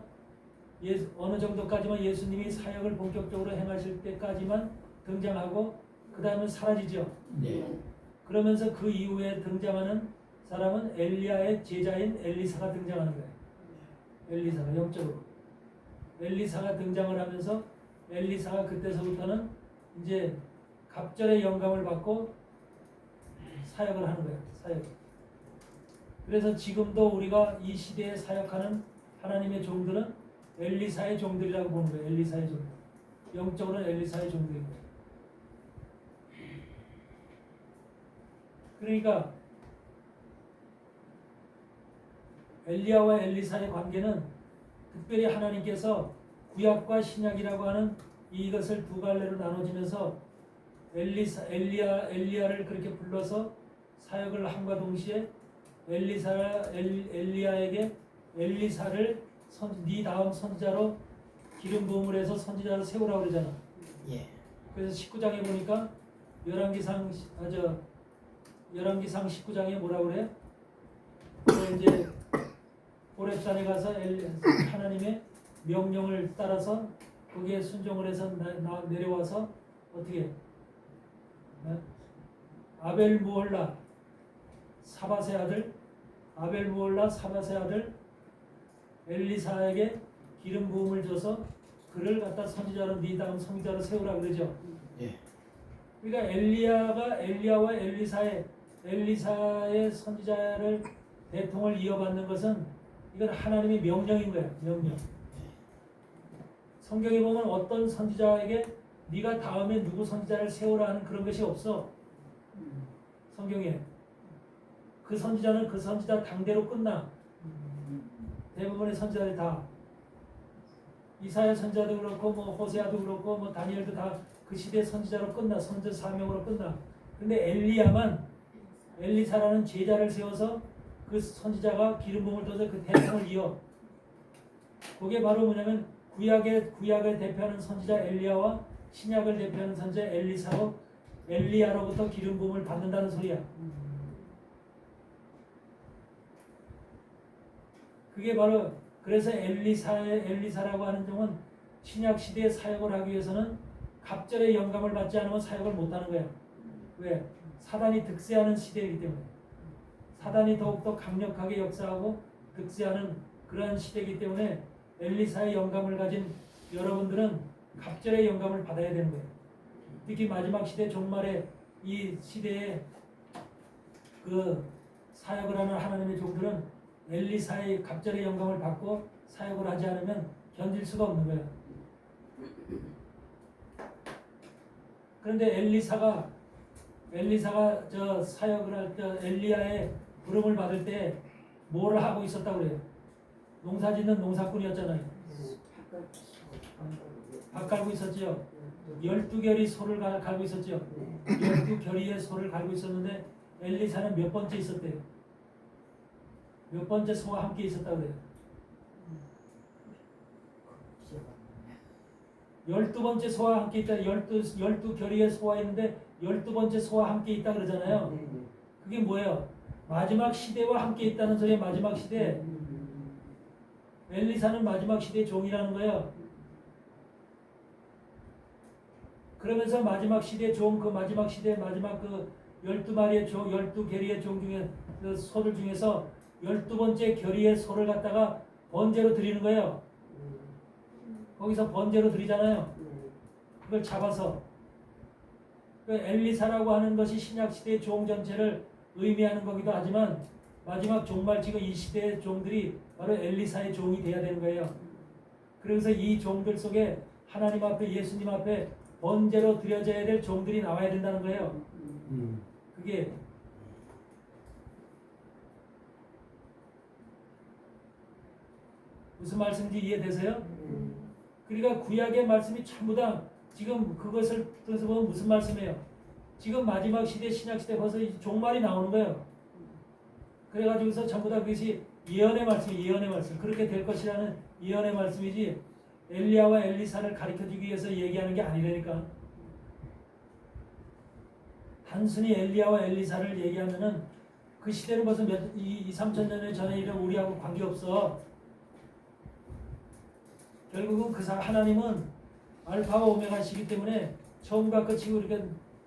어느 정도까지만 예수님이 사역을 본격적으로 행하실 때까지만 등장하고 그 다음에 사라지죠.
네.
그러면서 그 이후에 등장하는 사람은 엘리야의 제자인 엘리사가 등장하는 거예요. 엘리사가 영적으로 엘리사가 등장을 하면서 엘리사가 그때서부터는 이제 갑절의 영감을 받고 사역을 하는 거예요. 사역. 그래서 지금도 우리가 이 시대에 사역하는 하나님의 종들은 엘리사의 종들이라고 보는 거예요. 엘리사의 종들. 영적으로는 엘리사의 종들인 거예요. 그러니까 엘리야와 엘리사의 관계는 특별히 하나님께서 구약과 신약이라고 하는 이것을 두 갈래로 나눠지면서 엘리야를 그렇게 불러서 사역을 함과 동시에 엘리야에게 엘리사를 네 다음 선지자로 기름 부음을 해서 선지자로 세우라고 그러잖아.
예.
그래서 19장에 보니까 열왕기상 19장에 뭐라고 그래? 이제 호렙산에 가서 하나님의 명령을 따라서 거기에 순종을 해서 내려와서 어떻게 아벨무홀라 사밧의 아들 엘리사에게 기름 부음을 줘서 그를 갖다 선지자로 네 다음 선지자로 세우라 그러죠.
예.
그러니까 엘리야와 엘리사의 선지자를 대통을 이어받는 것은 이건 하나님의 명령인 거야. 명령. 성경에 보면 어떤 선지자에게 네가 다음에 누구 선지자를 세우라 하는 그런 것이 없어. 성경에 그 선지자는 그 선지자 당대로 끝나. 대부분의 선지자들이 다 이사야 선지자도 그렇고 뭐 호세아도 그렇고 뭐 다니엘도 다 그 시대 선지자로 끝나. 선지 사명으로 끝나. 근데 엘리사라는 제자를 세워서 그 선지자가 기름 부음을 떠서 그 대통을 이어. 그게 바로 뭐냐면 구약을 대표하는 선지자 엘리야와 신약을 대표하는 선지자 엘리야로부터 기름 부음을 받는다는 소리야. 그게 바로 그래서 엘리사라고 하는 종은 신약 시대에 사역을 하기 위해서는 갑절의 영감을 받지 않으면 사역을 못하는 거야. 왜? 사단이 득세하는 시대이기 때문에. 사단이 더욱더 강력하게 역사하고 득세하는 그러한 시대이기 때문에 엘리사의 영감을 가진 여러분들은 갑절의 영감을 받아야 되는 거예요. 특히 마지막 시대 종말에 이 시대에 그 사역을 하는 하나님의 종들은 엘리사의 갑절의 영광을 받고 사역을 하지 않으면 견딜 수가 없는 거예요. 그런데 엘리사가 저 사역을 할 때 엘리야의 부름을 받을 때 뭐를 하고 있었다고 그래요? 농사짓는 농사꾼이었잖아요. 밥 갈고 있었지요. 12결이 소를 갈고 있었지요. 12결의의 소를 갈고 있었는데 엘리사는 몇 번째 있었대요? 몇 번째 소와 함께 있었다고 그래요? 12번째 소와 함께 있다. 12결의의 소와 있는데 12번째 소와 함께 있다 그러잖아요. 그게 뭐예요? 마지막 시대와 함께 있다는 소리의 마지막 시대. 엘리사는 마지막 시대의 종이라는 거예요. 그러면서 마지막 시대의 종, 그 마지막 시대 마지막 그 12마리의 종, 12결의의 종 중에 그 소들 중에서 12번째 결의의 소를 갖다가 번제로 드리는 거예요. 거기서 번제로 드리잖아요. 그걸 잡아서 그 엘리사라고 하는 것이 신약시대의 종 전체를 의미하는 거기도 하지만 마지막 종말 지금 이 시대의 종들이 바로 엘리사의 종이 돼야 되는 거예요. 그래서 이 종들 속에 하나님 앞에 예수님 앞에 번제로 드려져야 될 종들이 나와야 된다는 거예요. 그게 무슨 말씀인지 이해되세요? 그러니까 구약의 말씀이 전부 다 지금 그것을 통해서 보면 무슨 말씀이에요? 지금 마지막 시대 신약시대 벌써 종말이 나오는 거예요. 그래가지고서 전부 다 그것이 예언의 말씀이 예언의 말씀 그렇게 될 것이라는 예언의 말씀이지 엘리야와 엘리사를 가르쳐주기 위해서 얘기하는 게 아니라니까. 단순히 엘리야와 엘리사를 얘기하면은 그 시대는 벌써 3천 년 전에 이런 우리하고 관계없어. 결국은 그 하나님은 알파와 오메가시기 때문에 처음과 끝이고 이렇게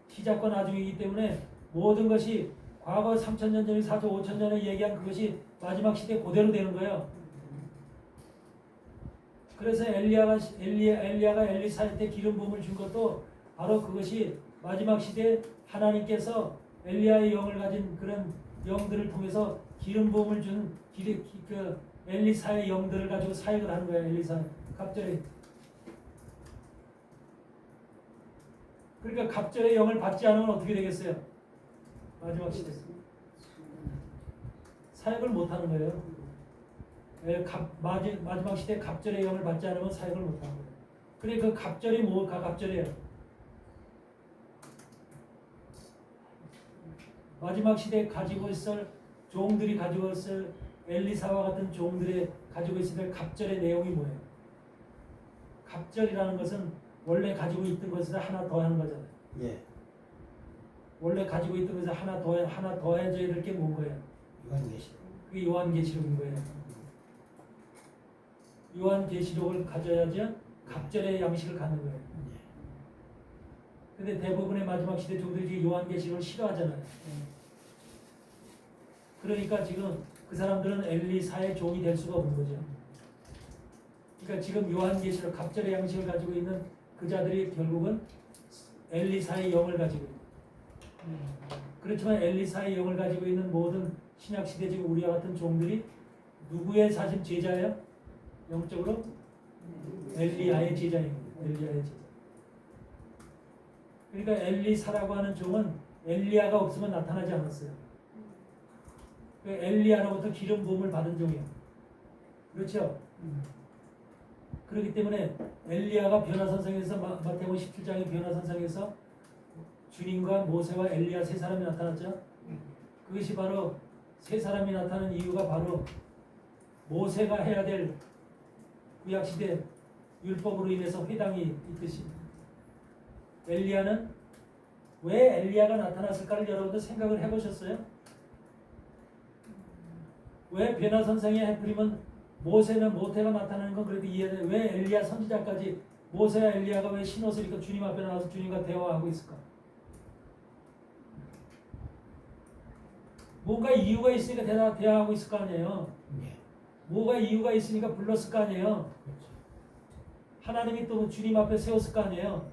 시작과 나중이기 때문에 모든 것이 과거 3천 년 전에 4조 5천 년에 얘기한 그것이 마지막 시대 그대로 되는 거예요. 그래서 엘리야가 엘리사한테 기름 부음을 준 것도 바로 그것이 마지막 시대 하나님께서 엘리야의 영을 가진 그런 영들을 통해서 기름 부음을 준 그 엘리사의 영들을 가지고 사역을 하는 거예요. 엘리사 갑절에. 그러니까 갑절의 영을 받지 않으면 어떻게 되겠어요? 마지막 시대 사역을 못 하는 거예요. 마지막 시대 갑절의 영을 받지 않으면 사역을 못 하는 거예요. 그래 그 갑절이 뭐가 갑절이에요? 마지막 시대에 가지고 있을 종들이 가지고 있을 엘리사와 같은 종들이 가지고 있을 갑절의 내용이 뭐예요? 갑절이라는 것은 원래 가지고 있던 것에서 하나 더 하는 거잖아요.
예.
원래 가지고 있던 것에서 하나 더해져야 될 게 뭔 거예요?
요한계시록.
그게 요한계시록인 거예요. 요한계시록을 가져야지 갑절의 양식을 갖는 거예요. 근데 대부분의 마지막 시대 종들이 요한계시록을 싫어하잖아요. 그러니까 지금 그 사람들은 엘리사의 종이 될 수가 없는 거죠. 그러니까 지금 요한계시록 갑절의 양식을 가지고 있는 그 자들이 결국은 엘리사의 영을 가지고 있는. 그렇지만 엘리사의 영을 가지고 있는 모든 신약시대 지금 우리와 같은 종들이 누구의 사실 제자예요? 영적으로? 엘리야의 제자입니다. 엘리야의 제자. 그러니까 엘리사라고 하는 종은 엘리야가 없으면 나타나지 않았어요. 그 엘리야로부터 기름 부음을 받은 종이에요. 그렇죠? 그렇기 때문에 엘리야가 변화선상에서 마태복음 17장의 변화선상에서 주님과 모세와 엘리야 세 사람이 나타났죠. 그것이 바로 세 사람이 나타난 이유가 바로 모세가 해야 될 구약시대 율법으로 인해서 회당이 있듯이 엘리야는 왜 엘리야가 나타났을까를 여러분들 생각을 해보셨어요? 왜 변화선상에 해프림은 모태가 나타나는 건 그래도 이해돼. 왜 엘리야 선지자까지 모세와 엘리야가 왜 신옷을 입고 주님 앞에 나와서 주님과 대화하고 있을까? 뭔가 이유가 있으니까 대화하고 있을 거 아니에요. 뭐가 이유가 있으니까 불렀을 거 아니에요. 하나님이 또 주님 앞에 세웠을 거 아니에요.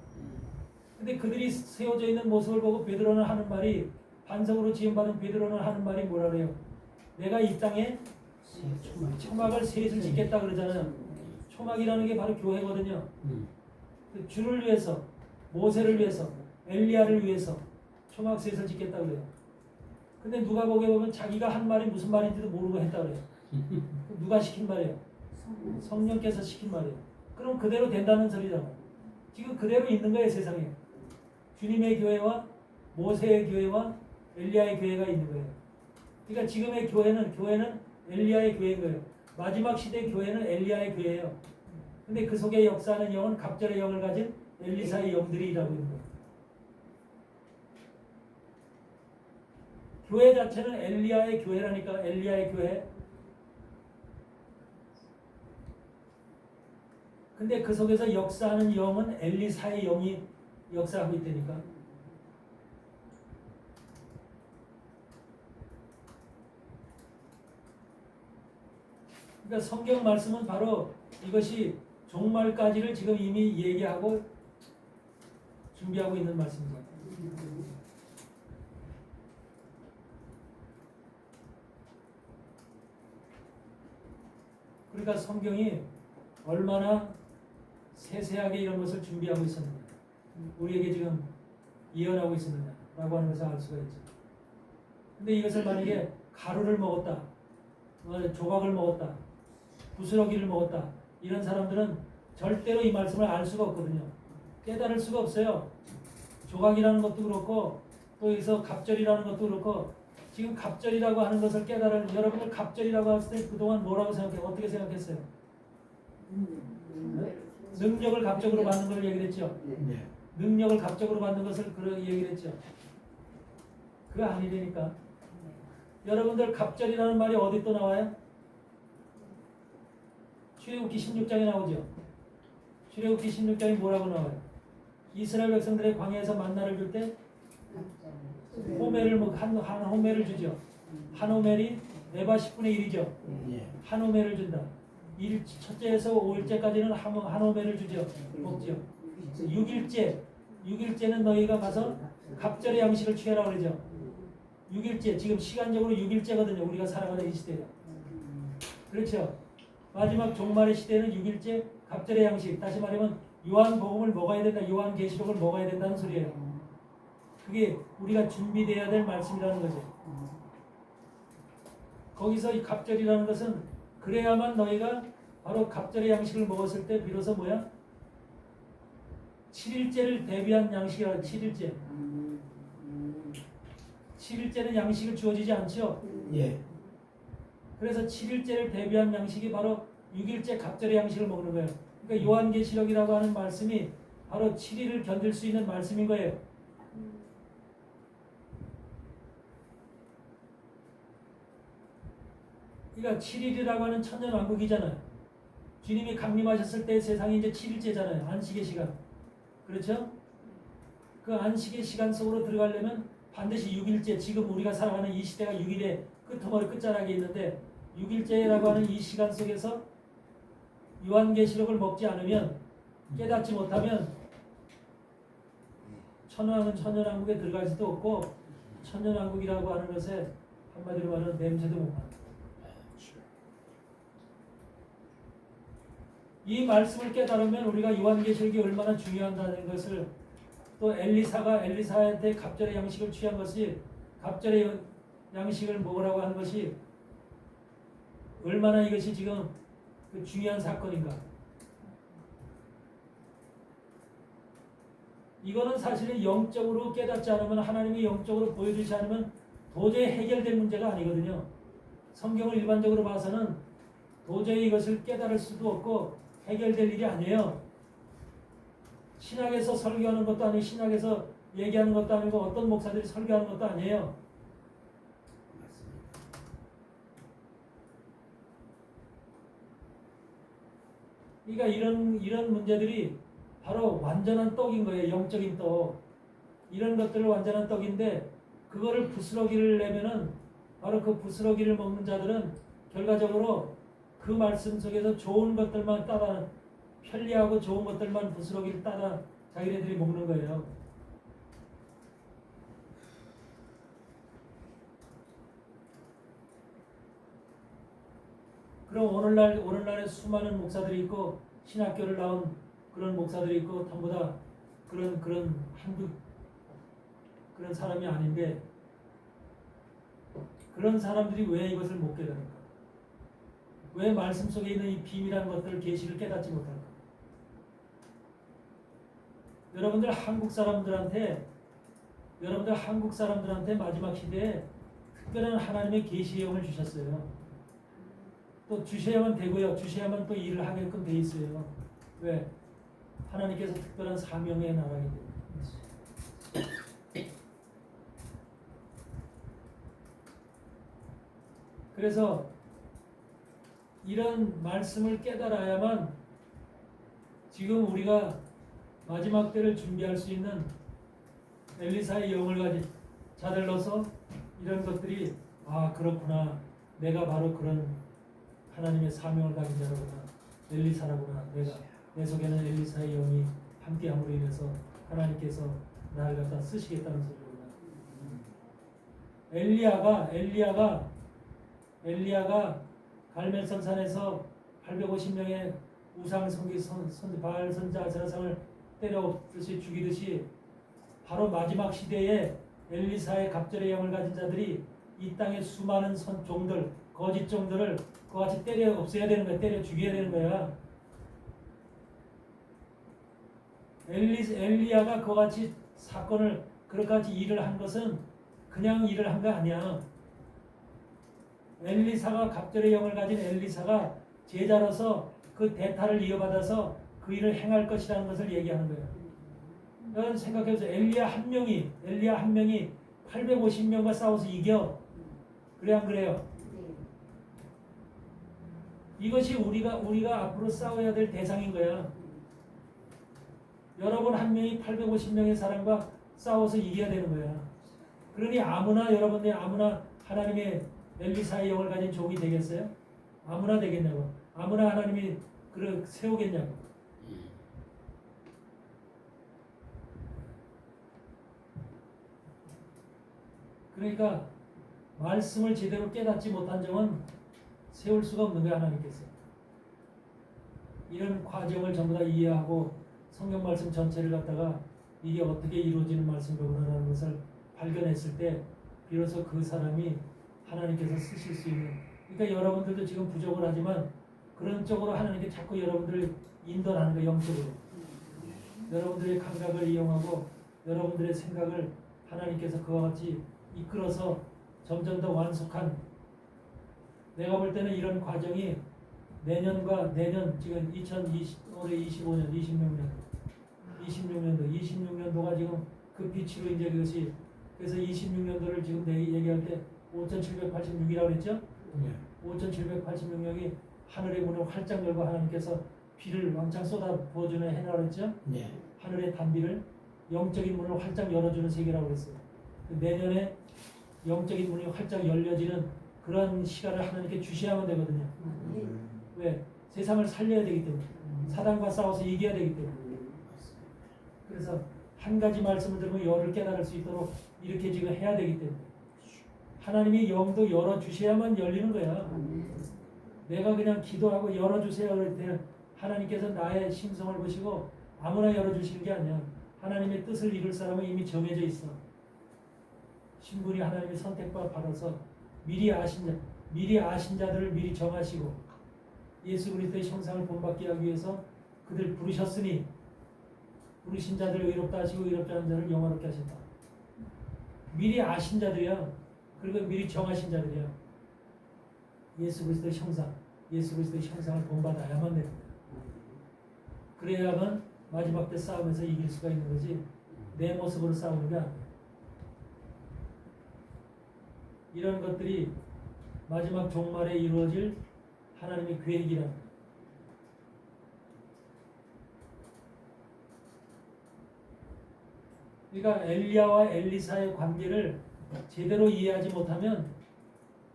근데 그들이 세워져 있는 모습을 보고 베드로는 하는 말이 반석으로 지음받은 베드로는 하는 말이 뭐라 그래요? 내가 이 땅에 초막을 셋을 짓겠다 그러잖아요. 초막이라는 게 바로 교회거든요. 그 주를 위해서, 모세를 위해서, 엘리야를 위해서 초막 셋을 짓겠다 그래요. 근데 누가복음에 보면 자기가 한 말이 무슨 말인지도 모르고 했다 그래요. 누가 시킨 말이에요? 성령께서 시킨 말이에요. 그럼 그대로 된다는 소리잖아요. 지금 그대로 있는 거예요, 세상에. 주님의 교회와 모세의 교회와 엘리야의 교회가 있는 거예요. 그러니까 지금의 교회는 엘리야의 교회인 거예요. 마지막 시대 교회는 엘리야의 교회예요. 근데 그 속에 역사하는 영은 갑절의 영을 가진 엘리사의 영들이 일하고 있는 거예요. 교회 자체는 엘리야의 교회라니까. 엘리야의 교회. 근데 그 속에서 역사하는 영은 엘리사의 영이 역사하고 있다니까. 그러니까 성경 말씀은 바로 이것이 종말까지를 지금 이미 얘기하고 준비하고 있는 말씀입니다. 그러니까 성경이 얼마나 세세하게 이런 것을 준비하고 있었느냐, 우리에게 지금 예언하고 있었느냐라고 하는 것을 알 수가 있죠. 근데 이것을 만약에 가루를 먹었다, 조각을 먹었다, 부스러기를 먹었다, 이런 사람들은 절대로 이 말씀을 알 수가 없거든요. 깨달을 수가 없어요. 조각이라는 것도 그렇고 또 여기서 갑절이라는 것도 그렇고, 지금 갑절이라고 하는 것을 깨달은 여러분들 갑절이라고 했을 때 그동안 뭐라고 생각해요? 어떻게 생각했어요? 능력을 갑적으로 받는 걸 얘기했죠.
네.
능력을 갑적으로 받는 것을 그런 얘기를 했죠. 그거 아니라니까. 여러분들 갑절이라는 말이 어디 또 나와요? 출애굽기 16장에 나오죠. 출애굽기 16장에 뭐라고 나와요? 이스라엘 백성들의 광야에서 만나를 줄 때 호멜을 한 호멜을 주죠. 한 호멜이 에바 10분의 1이죠. 한 호멜을 준다. 첫째에서 5일째까지는 한 호멜을 주죠. 먹죠. 6일째는 너희가 가서 갑절의 양식을 취하라 그러죠. 6일째, 지금 시간적으로 6일째거든요. 우리가 살아가는 이 시대가. 그렇죠. 마지막 종말의 시대는 6일째 갑절의 양식. 다시 말하면 요한복음을 먹어야 된다. 요한계시록을 먹어야 된다는 소리예요. 그게 우리가 준비돼야 될 말씀이라는 거죠. 거기서 이 갑절이라는 것은 그래야만 너희가 바로 갑절의 양식을 먹었을 때 비로소 뭐야? 7일째를 대비한 양식이라. 7일째. 7일째는 양식을 주어지지 않죠?
예.
그래서 7일째를 대비한 양식이 바로 6일째 갑절의 양식을 먹는 거예요. 그러니까 요한계시록이라고 하는 말씀이 바로 7일을 견딜 수 있는 말씀인 거예요. 그러니까 7일이라고 하는 천년왕국이잖아요. 주님이 강림하셨을 때 세상이 이제 7일째잖아요. 안식의 시간. 그렇죠? 그 안식의 시간 속으로 들어가려면 반드시 6일째, 지금 우리가 살아가는 이 시대가 6일의 끄트머리 끝자락에 있는데 6일째라고 하는 이 시간 속에서 요한계시록을 먹지 않으면, 깨닫지 못하면 천년왕국에 들어갈 수도 없고, 천년왕국이라고 하는 것에 한마디로 말하면 냄새도 못 맡아요. 이 말씀을 깨달으면 우리가 요한계시록이 얼마나 중요하다는 것을, 또 엘리사한테 갑절의 양식을 취한 것이, 갑절의 양식을 먹으라고 한 것이 얼마나 이것이 지금 그 중요한 사건인가. 이거는 사실은 영적으로 깨닫지 않으면, 하나님이 영적으로 보여주지 않으면 도저히 해결될 문제가 아니거든요. 성경을 일반적으로 봐서는 도저히 이것을 깨달을 수도 없고 해결될 일이 아니에요. 신학에서 설교하는 것도 아니고, 신학에서 얘기하는 것도 아니고, 어떤 목사들이 설교하는 것도 아니에요. 그러니까 이런 문제들이 바로 완전한 떡인 거예요. 영적인 떡. 이런 것들을 완전한 떡인데, 그거를 부스러기를 내면은 바로 그 부스러기를 먹는 자들은 결과적으로 그 말씀 속에서 좋은 것들만 따라, 편리하고 좋은 것들만 부스러기를 따라 자기네들이 먹는 거예요. 그럼 오늘날에 수많은 목사들이 있고 신학교를 나온 그런 목사들이 있고 전부 다 그런 한국 그런 사람이 아닌데 그런 사람들이 왜 이것을 못 깨달을까? 왜 말씀 속에 있는 이 비밀한 것들 계시를 깨닫지 못할까? 여러분들 한국 사람들한테 마지막 시대에 특별한 하나님의 계시의 영을 주셨어요. 또 주셔야만 되고요. 주셔야만 또 일을 하게끔 돼 있어요. 왜? 하나님께서 특별한 사명의 나라이기 때문에. 그래서 이런 말씀을 깨달아야만 지금 우리가 마지막 때를 준비할 수 있는 엘리사의 영을 가진 자들로서 이런 것들이 그렇구나. 내가 바로 그런 하나님의 사명을 가진 자라구나. 엘리사라구나. 내 속에는 엘리사의 영이 함께함으로 인해서 하나님께서 나를 갖다 쓰시겠다는 소리구나. 엘리야가 갈멜선 산에서 850명의 우상 바알 선자 아세라상을 때려 없듯이 죽이듯이 바로 마지막 시대에 엘리사의 갑절의 영을 가진 자들이 이 땅의 수많은 종들, 거짓 종들을 그와 같이 때려 없애야 되는 거야. 때려 죽여야 되는 거야. 엘리야가 그와 같이 사건을 그렇게 같이 일을 한 것은 그냥 일을 한 거 아니야. 엘리사가 갑절의 영을 가진 엘리사가 제자로서 그 대타를 이어받아서 그 일을 행할 것이라는 것을 얘기하는 거예요. 여러분 생각해보세요. 엘리야 한 명이 850명과 싸워서 이겨. 그래 안 그래요? 이것이 우리가 앞으로 싸워야 될 대상인 거야. 여러분 한 명이 850명의 사람과 싸워서 이겨야 되는 거야. 그러니 여러분들이 아무나 하나님의 엘리사의 영을 가진 종이 되겠어요? 아무나 되겠냐고. 아무나 하나님이 세우겠냐고. 그러니까 말씀을 제대로 깨닫지 못한 점은 세울 수가 없는 거야. 하나님께서 이런 과정을 전부 다 이해하고 성경 말씀 전체를 갖다가 이게 어떻게 이루어지는 말씀이구나라는 것을 발견했을 때 비로소 그 사람이 하나님께서 쓰실 수 있는, 그러니까 여러분들도 지금 부족을 하지만 그런 쪽으로 하나님께 자꾸 여러분들을 인도하는 거예요. 영적으로 여러분들의 감각을 이용하고 여러분들의 생각을 하나님께서 그와 같이 이끌어서 점점 더 완숙한, 내가 볼 때는 이런 과정이 내년 지금 2025년 26년도가 지금 그 빛으로 이제 그것이, 그래서 26년도를 지금 얘기할 때 5,786이라고 그랬죠? 5,786명이 하늘의 문을 활짝 열고 하나님께서 비를 왕창 쏟아 부어주는 해라고 그랬죠? 하늘의 단비를, 영적인 문을 활짝 열어주는 세계라고 그랬어요. 내년에 영적인 문이 활짝 열려지는 그런 시간을 하나님께 주셔야만 되거든요. 왜? 세상을 살려야 되기 때문에, 사단과 싸워서 이겨야 되기 때문에. 그래서 한 가지 말씀을 들으면 열을 깨달을 수 있도록 이렇게 지금 해야 되기 때문에 하나님이 영도 열어주셔야만 열리는 거야. 내가 그냥 기도하고 열어주세요 그럴 때 하나님께서 나의 심성을 보시고 아무나 열어주시는 게 아니야. 하나님의 뜻을 이룰 사람은 이미 정해져 있어. 신분이 하나님의 선택받아서 미리 아신 자들을 미리 정하시고 예수 그리스도의 형상을 본받게 하기 위해서 그들 부르셨으니 부르신 자들을 의롭다 하시고 의롭지 않은 자를 영화롭게 하셨다. 미리 아신 자들이야. 그리고 미리 정하신 자들이야. 예수 그리스도의 형상을 본받아야만 됩니다. 그래야만 마지막 때 싸움에서 이길 수가 있는 거지 내 모습으로 싸우는 게 아니야. 이런 것들이 마지막 종말에 이루어질 하나님의 계획이란 거예요. 그러니까 엘리야와 엘리사의 관계를 제대로 이해하지 못하면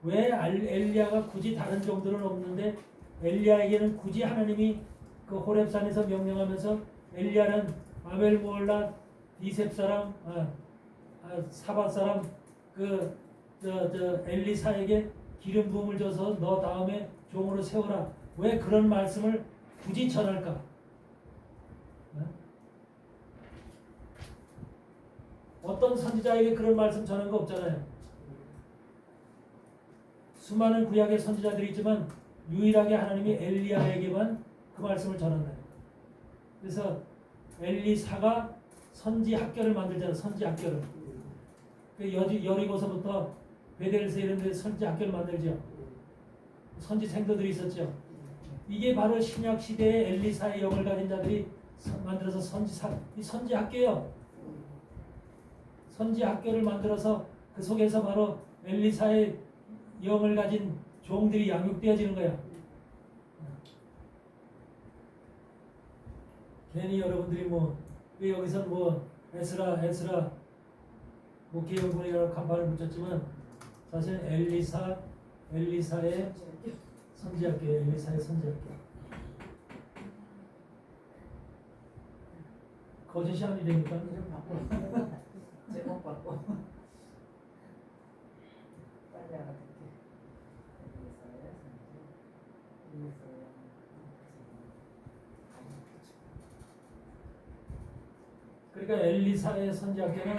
왜 엘리야가 굳이 다른 종들은 없는데 엘리야에게는 굳이 하나님이 그 호렙산에서 명령하면서 엘리야는 아벨 모올라 디셉 사람 사밧 사람 엘리사에게 기름 부음을 줘서 너 다음에 종으로 세워라. 왜 그런 말씀을 굳이 전할까? 어? 어떤 선지자에게 그런 말씀 전한 거 없잖아요. 수많은 구약의 선지자들이 있지만 유일하게 하나님이 엘리야에게만 그 말씀을 전한다. 그래서 엘리사가 선지 학교를 만들잖아요. 선지 학교를. 그 여리고서부터 베델세 이런 데 선지 학교를 만들죠. 선지 생도들이 있었죠. 이게 바로 신약 시대의 엘리사의 영을 가진 자들이 만들어서 선지 학교요. 선지 학교를 만들어서 그 속에서 바로 엘리사의 영을 가진 종들이 양육되어지는 거야. 괜히 여러분들이 왜 여기서 에스라 개혁군이라고 간판을 붙였지만 사실 엘리사의 선지학교예요. 엘리사의 선지학교. 거짓이 아니니까.
이름 바꿔. 제목 바꿔. 빨리 알아듣게.
그러니까 엘리사의 선지학교는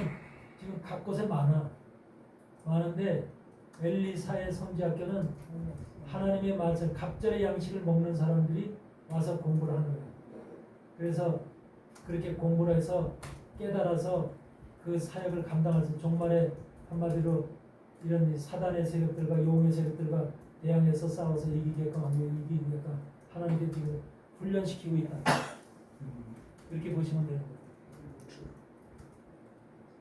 지금 각 곳에 많은데 엘리사의 선지학교는 하나님의 말씀, 갑절의 양식을 먹는 사람들이 와서 공부를 하는 거예요. 그래서 그렇게 공부를 해서 깨달아서 그 사역을 감당할 수, 종말에 한마디로 이런 사단의 세력들과 용의 세력들과 대항해서 싸워서 이기게끔 하나님께 지금 훈련시키고 있다. 이렇게 보시면 되는 거예요.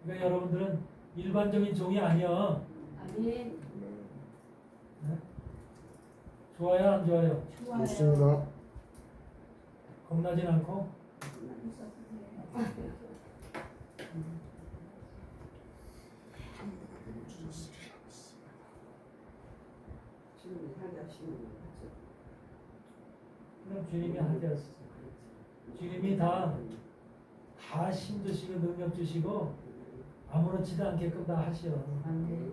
그러니까 여러분들은 일반적인 종이 아니야.
아멘.
네? 좋아요, 안 좋아요?
좋아요.
겁나진 않고?
지금 하시는 거죠.
그럼 주님이 하게 하시죠. 주님이 다 힘 주시고 능력 주시고 아무렇지도 않게끔 다 하시오.
아멘.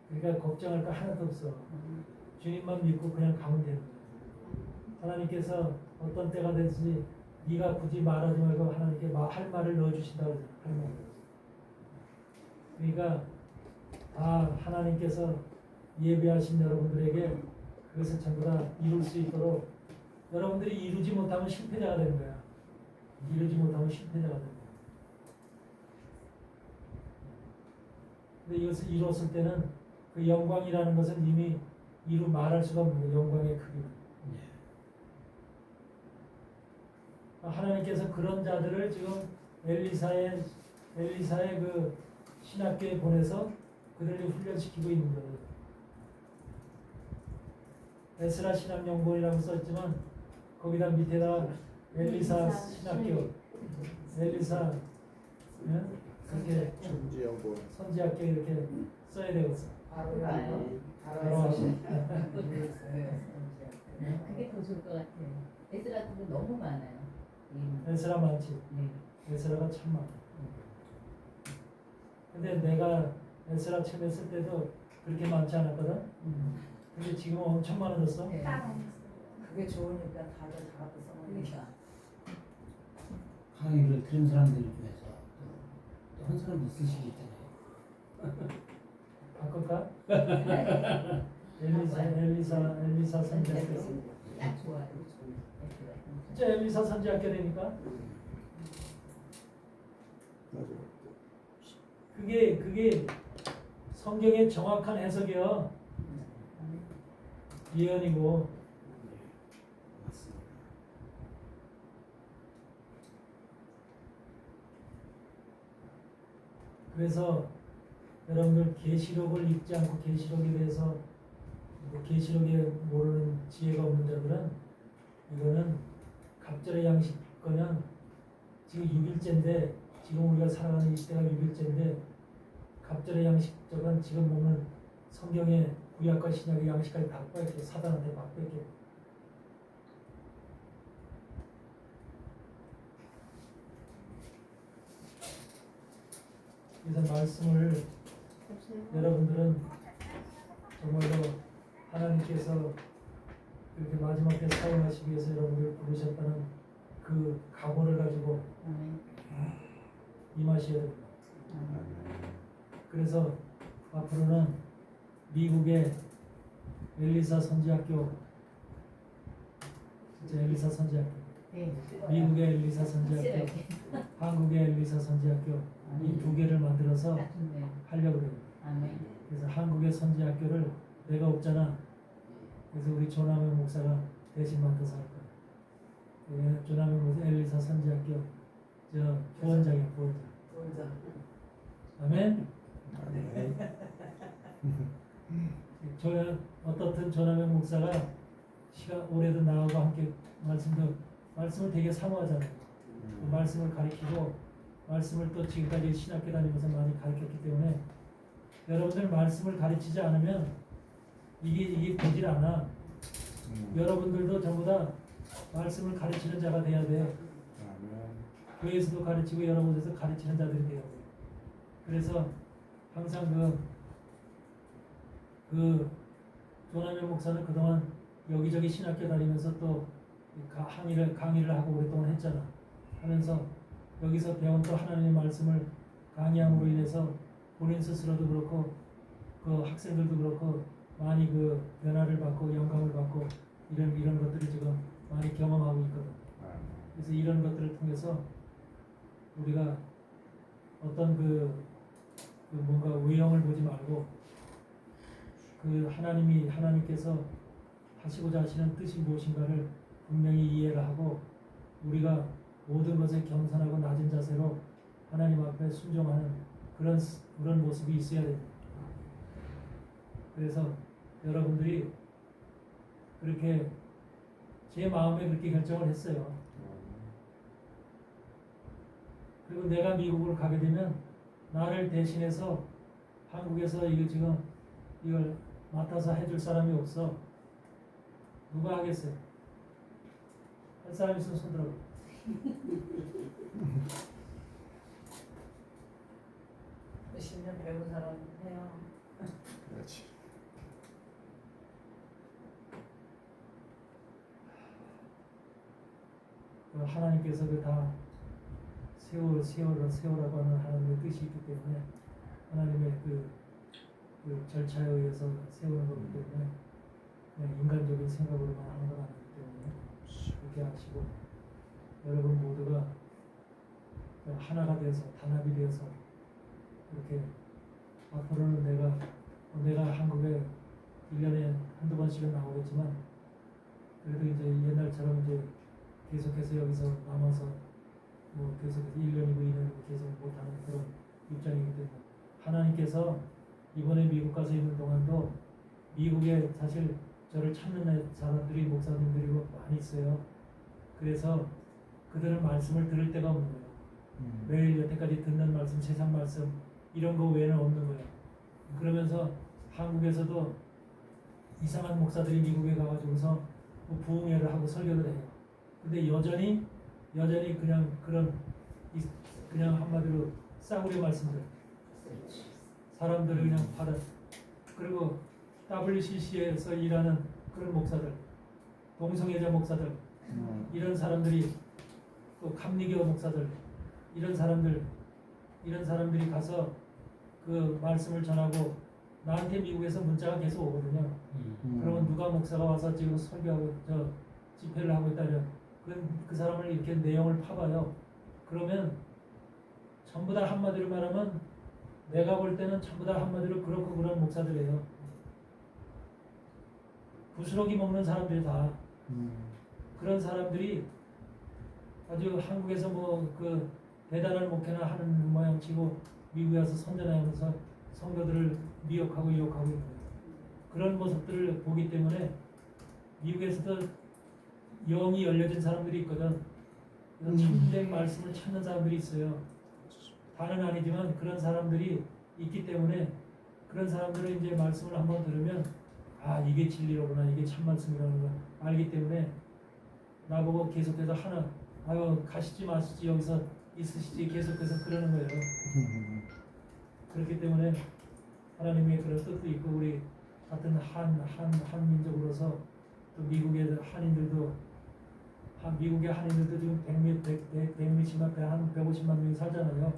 그러니까 걱정할 거 하나도 없어. 주님만 믿고 그냥 가면 되는 거야. 하나님께서 어떤 때가 될지 네가 굳이 말하지 말고 하나님께 할 말을 넣어주신다고 그러잖아. 할 말. 그러니까 다 하나님께서 예배하신 여러분들에게 그것을 전부 다 이룰 수 있도록 여러분들이 이루지 못하면 실패자가 되는 거야. 이루지 못하면 실패자가 되는 거야. 근데 이것을 이뤘을 때는 그 영광이라는 것은 이미 말할 수가 없는 거예요. 영광의 크기를. 하나님께서 그런 자들을 지금 엘리사의 그 신학교에 보내서 그들을 훈련시키고 있는 거예요. 에스라 신학연구원이라고 써있지만 거기다 밑에다 엘리사 신학교, 엘리사 그렇게 선지학교 이렇게 써야 되겠어.
바로 가요.
바로 하시.
그게 더 좋을 것 같아요. 에스 같은 거 너무 많아요.
에스라 많지.
네.
에스라가 참 많아. 근데 내가 에스라 처음 했을 때도 그렇게 많지 않았거든. 근데 지금은 엄청 많아졌어.
네.
그게 좋으니까 다들 다 갖고 써먹으니까.
강의를 들은 사람들 중에서 또 한 사람 있으시기 있잖아요.
바꿀까? 엘리사 선지학교.
딱 좋아요.
진짜 엘리사 선지학교 되니까 그게 성경의 정확한 해석이야. 예언이고. 그래서 여러분들 계시록을 읽지 않고 계시록에 대해서 계시록에 모르는 지혜가 없는 자들은 이거는 갑절의 양식 거는 지금 6일째인데 지금 우리가 살아가는 이 시대가 6일째인데 갑절의 양식 저건 지금 먹는 성경의 구약과 신약의 양식까지 다 뺏겨 사단한테 막 뺏겨. 그래서 말씀을 여러분들은 정말로 하나님께서 이렇게 마지막 때 사용하시기 위해서 여러분들 부르셨다는 그 각오를 가지고
아멘.
임하셔야 됩니다.
아멘.
그래서 앞으로는 미국의 엘리사 선지학교, 진짜 엘리사 선지학교,
네.
미국의 엘리사 선지학교,
확실하게.
한국의 엘리사 선지학교 이 두 개를 만들어서
딱 좋네요.
하려고 해요.
아멘.
그래서 한국의 선지학교를 내가 없잖아. 그래서 우리 조남영 목사가 대신 맡아서 할 거야. 예, 조남영 목사 엘리사 선지학교 저 부원장이야, 부원장.
혼자.
아멘. 어떻든 조남영 목사가 시간 오래도 나하고 함께 말씀을 되게 사모하잖아요. 그 말씀을 가르치고 말씀을 또 지금까지 신학교 다니면서 많이 가르쳤기 때문에 여러분들 말씀을 가르치지 않으면 이게 되질 않아. 여러분들도 전부 다 말씀을 가르치는 자가 돼야 돼. 교회에서도 가르치고 여러 곳에서 가르치는 자들이 돼야 돼. 그래서 항상 그 조남현 목사는 그동안 여기저기 신학교 다니면서 또 강의를 하고 오랫동안 했잖아. 하면서 여기서 배운 또 하나님의 말씀을 강의함으로 인해서 본인 스스로도 그렇고 그 학생들도 그렇고 많이 그 변화를 받고 영감을 받고 이런 것들을 지금 많이 경험하고 있거든. 그래서 이런 것들을 통해서 우리가 어떤 그 뭔가 외형을 보지 말고 그 하나님께서 하시고자 하시는 뜻이 무엇인가를 분명히 이해를 하고 우리가 모든 것에 겸손하고 낮은 자세로 하나님 앞에 순종하는 그런 모습이 있어야 됩니다. 그래서 여러분들이 그렇게 제 마음에 그렇게 결정을 했어요. 그리고 내가 미국을 가게 되면 나를 대신해서 한국에서 이걸 맡아서 해줄 사람이 없어. 누가 하겠어요? 할 사람 있으면 손 들어.
몇십 년 배운 사람 해요.
그렇지.
하나님께서 다 세우라고 하는 하나님의 뜻이 있기 때문에 하나님의 그 절차에 의해서 세우는 거기 때문에 그냥 인간적인 생각으로만 하는 건 아니기 때문에 그렇게 하시고 여러분 모두가 하나가 되어서 단합이 되어서 이렇게 앞으로는 내가 한국에 1년에 한두 번씩은 나오겠지만 그래도 이제 옛날처럼 이제 계속해서 여기서 남아서 뭐 계속해서 1년이고 2년이고 계속 못하는 그런 입장이기 때문에 하나님께서 이번에 미국 가서 있는 동안도 미국에 사실 저를 찾는 사람들이 목사님들이고 많이 있어요. 그래서 그들은 말씀을 들을 데가 없는 거예요. 매일 여태까지 듣는 말씀, 세상 말씀 이런 거 외에는 없는 거예요. 그러면서 한국에서도 이상한 목사들이 미국에 가가지고서 뭐 부흥회를 하고 설교를 해요. 근데 여전히 그냥 한마디로 싸구려 말씀들 사람들을 그냥 받아. 그리고 WCC에서 일하는 그런 목사들, 동성애자 목사들 이런 사람들이 또 감리교 목사들 이런 사람들이 가서 그 말씀을 전하고 나한테 미국에서 문자가 계속 오거든요. 그러면 누가 목사가 와서 지금 설교하고 집회를 하고 있다면 그 사람을 이렇게 내용을 파봐요. 그러면 전부 다 한마디로 말하면 내가 볼 때는 전부 다 한마디로 그렇고 그런 목사들이에요. 부스러기 먹는 사람들 다 그런 사람들이 아주 한국에서 뭐 그 대단한 목회나 하는 모양치고 미국에 와서 선전하면서 성도들을 미혹하고 유혹하고 있는 거예요. 그런 모습들을 보기 때문에 미국에서도 영이 열려진 사람들이 있거든. 그래서 참된 말씀을 찾는 사람들이 있어요. 다는 아니지만 그런 사람들이 있기 때문에 그런 사람들은 이제 말씀을 한번 들으면 아 이게 진리로구나 이게 참 말씀이라는 걸 알기 때문에 나보고 계속해서 아유 가시지 마시지 여기서 있으시지 계속해서 그러는 거예요. 그렇기 때문에 하나님의 그런 뜻도 있고 우리 같은 한민족으로서 또 미국의 한인들도 미국의 한인들도 지금 150만 명이 살잖아요.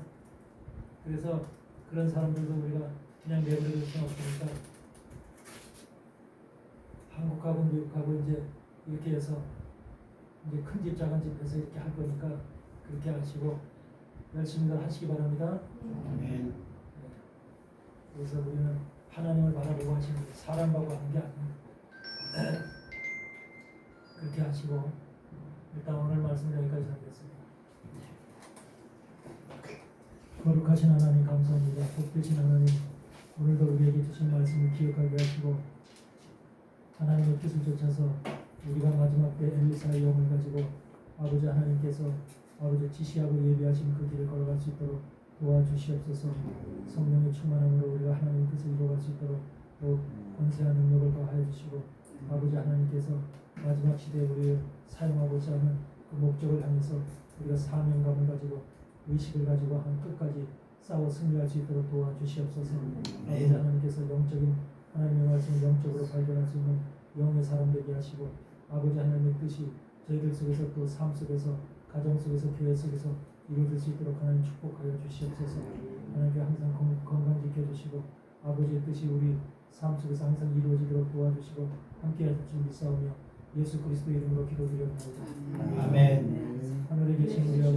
그래서 그런 사람들도 우리가 그냥 내버려둘 수는 없으니까 한국하고 미국하고 이제 이렇게 해서 이제 큰 집 작은 집 해서 이렇게 할 거니까 그렇게 하시고 열심히들 하시기 바랍니다.
아멘.
그래서 우리는 하나님을 바라보고 하시는 사람하고 하는 게 아닙니다. 그렇게 하시고 일단 오늘 말씀 여기까지 하겠습니다. 거룩하신 하나님 감사합니다. 복되신 하나님 오늘도 우리에게 주신 말씀을 기억하게 하시고 하나님의 뜻을 쫓아서 우리가 마지막 때 엘리사의 영을 가지고 아버지 하나님께서 아버지 지시하고 예비하신 그 길을 걸어갈 수 있도록 도와주시옵소서. 성령의 충만함으로 우리가 하나님의 뜻을 이루어갈 수 있도록 또 권세한 능력을 더하여 주시고 아버지 하나님께서 마지막 시대에 우리를 사용하고자 하는 그 목적을 향해서 우리가 사명감을 가지고 의식을 가지고 한 끝까지 싸워 승리할 수 있도록 도와주시옵소서. 아버지 하나님께서 영적인 하나님의 말씀을 영적으로 발견할 수 있는 영의 사람 되게 하시고 아버지 하나님의 뜻이 저희들 속에서 또 삶 속에서 가정 속에서 교회 속에서 이루어질 수 있도록 하나님 축복하여 주시옵소서. 하나님께 항상 건강 지켜주시고 아버지의 뜻이 우리 삶 속에서 항상 이루어지도록 도와주시고 함께 하실 줄 믿사오며 예수 그리스도 이름으로 기도드렸나이다.
아멘.
하늘에 계신 우리 아버지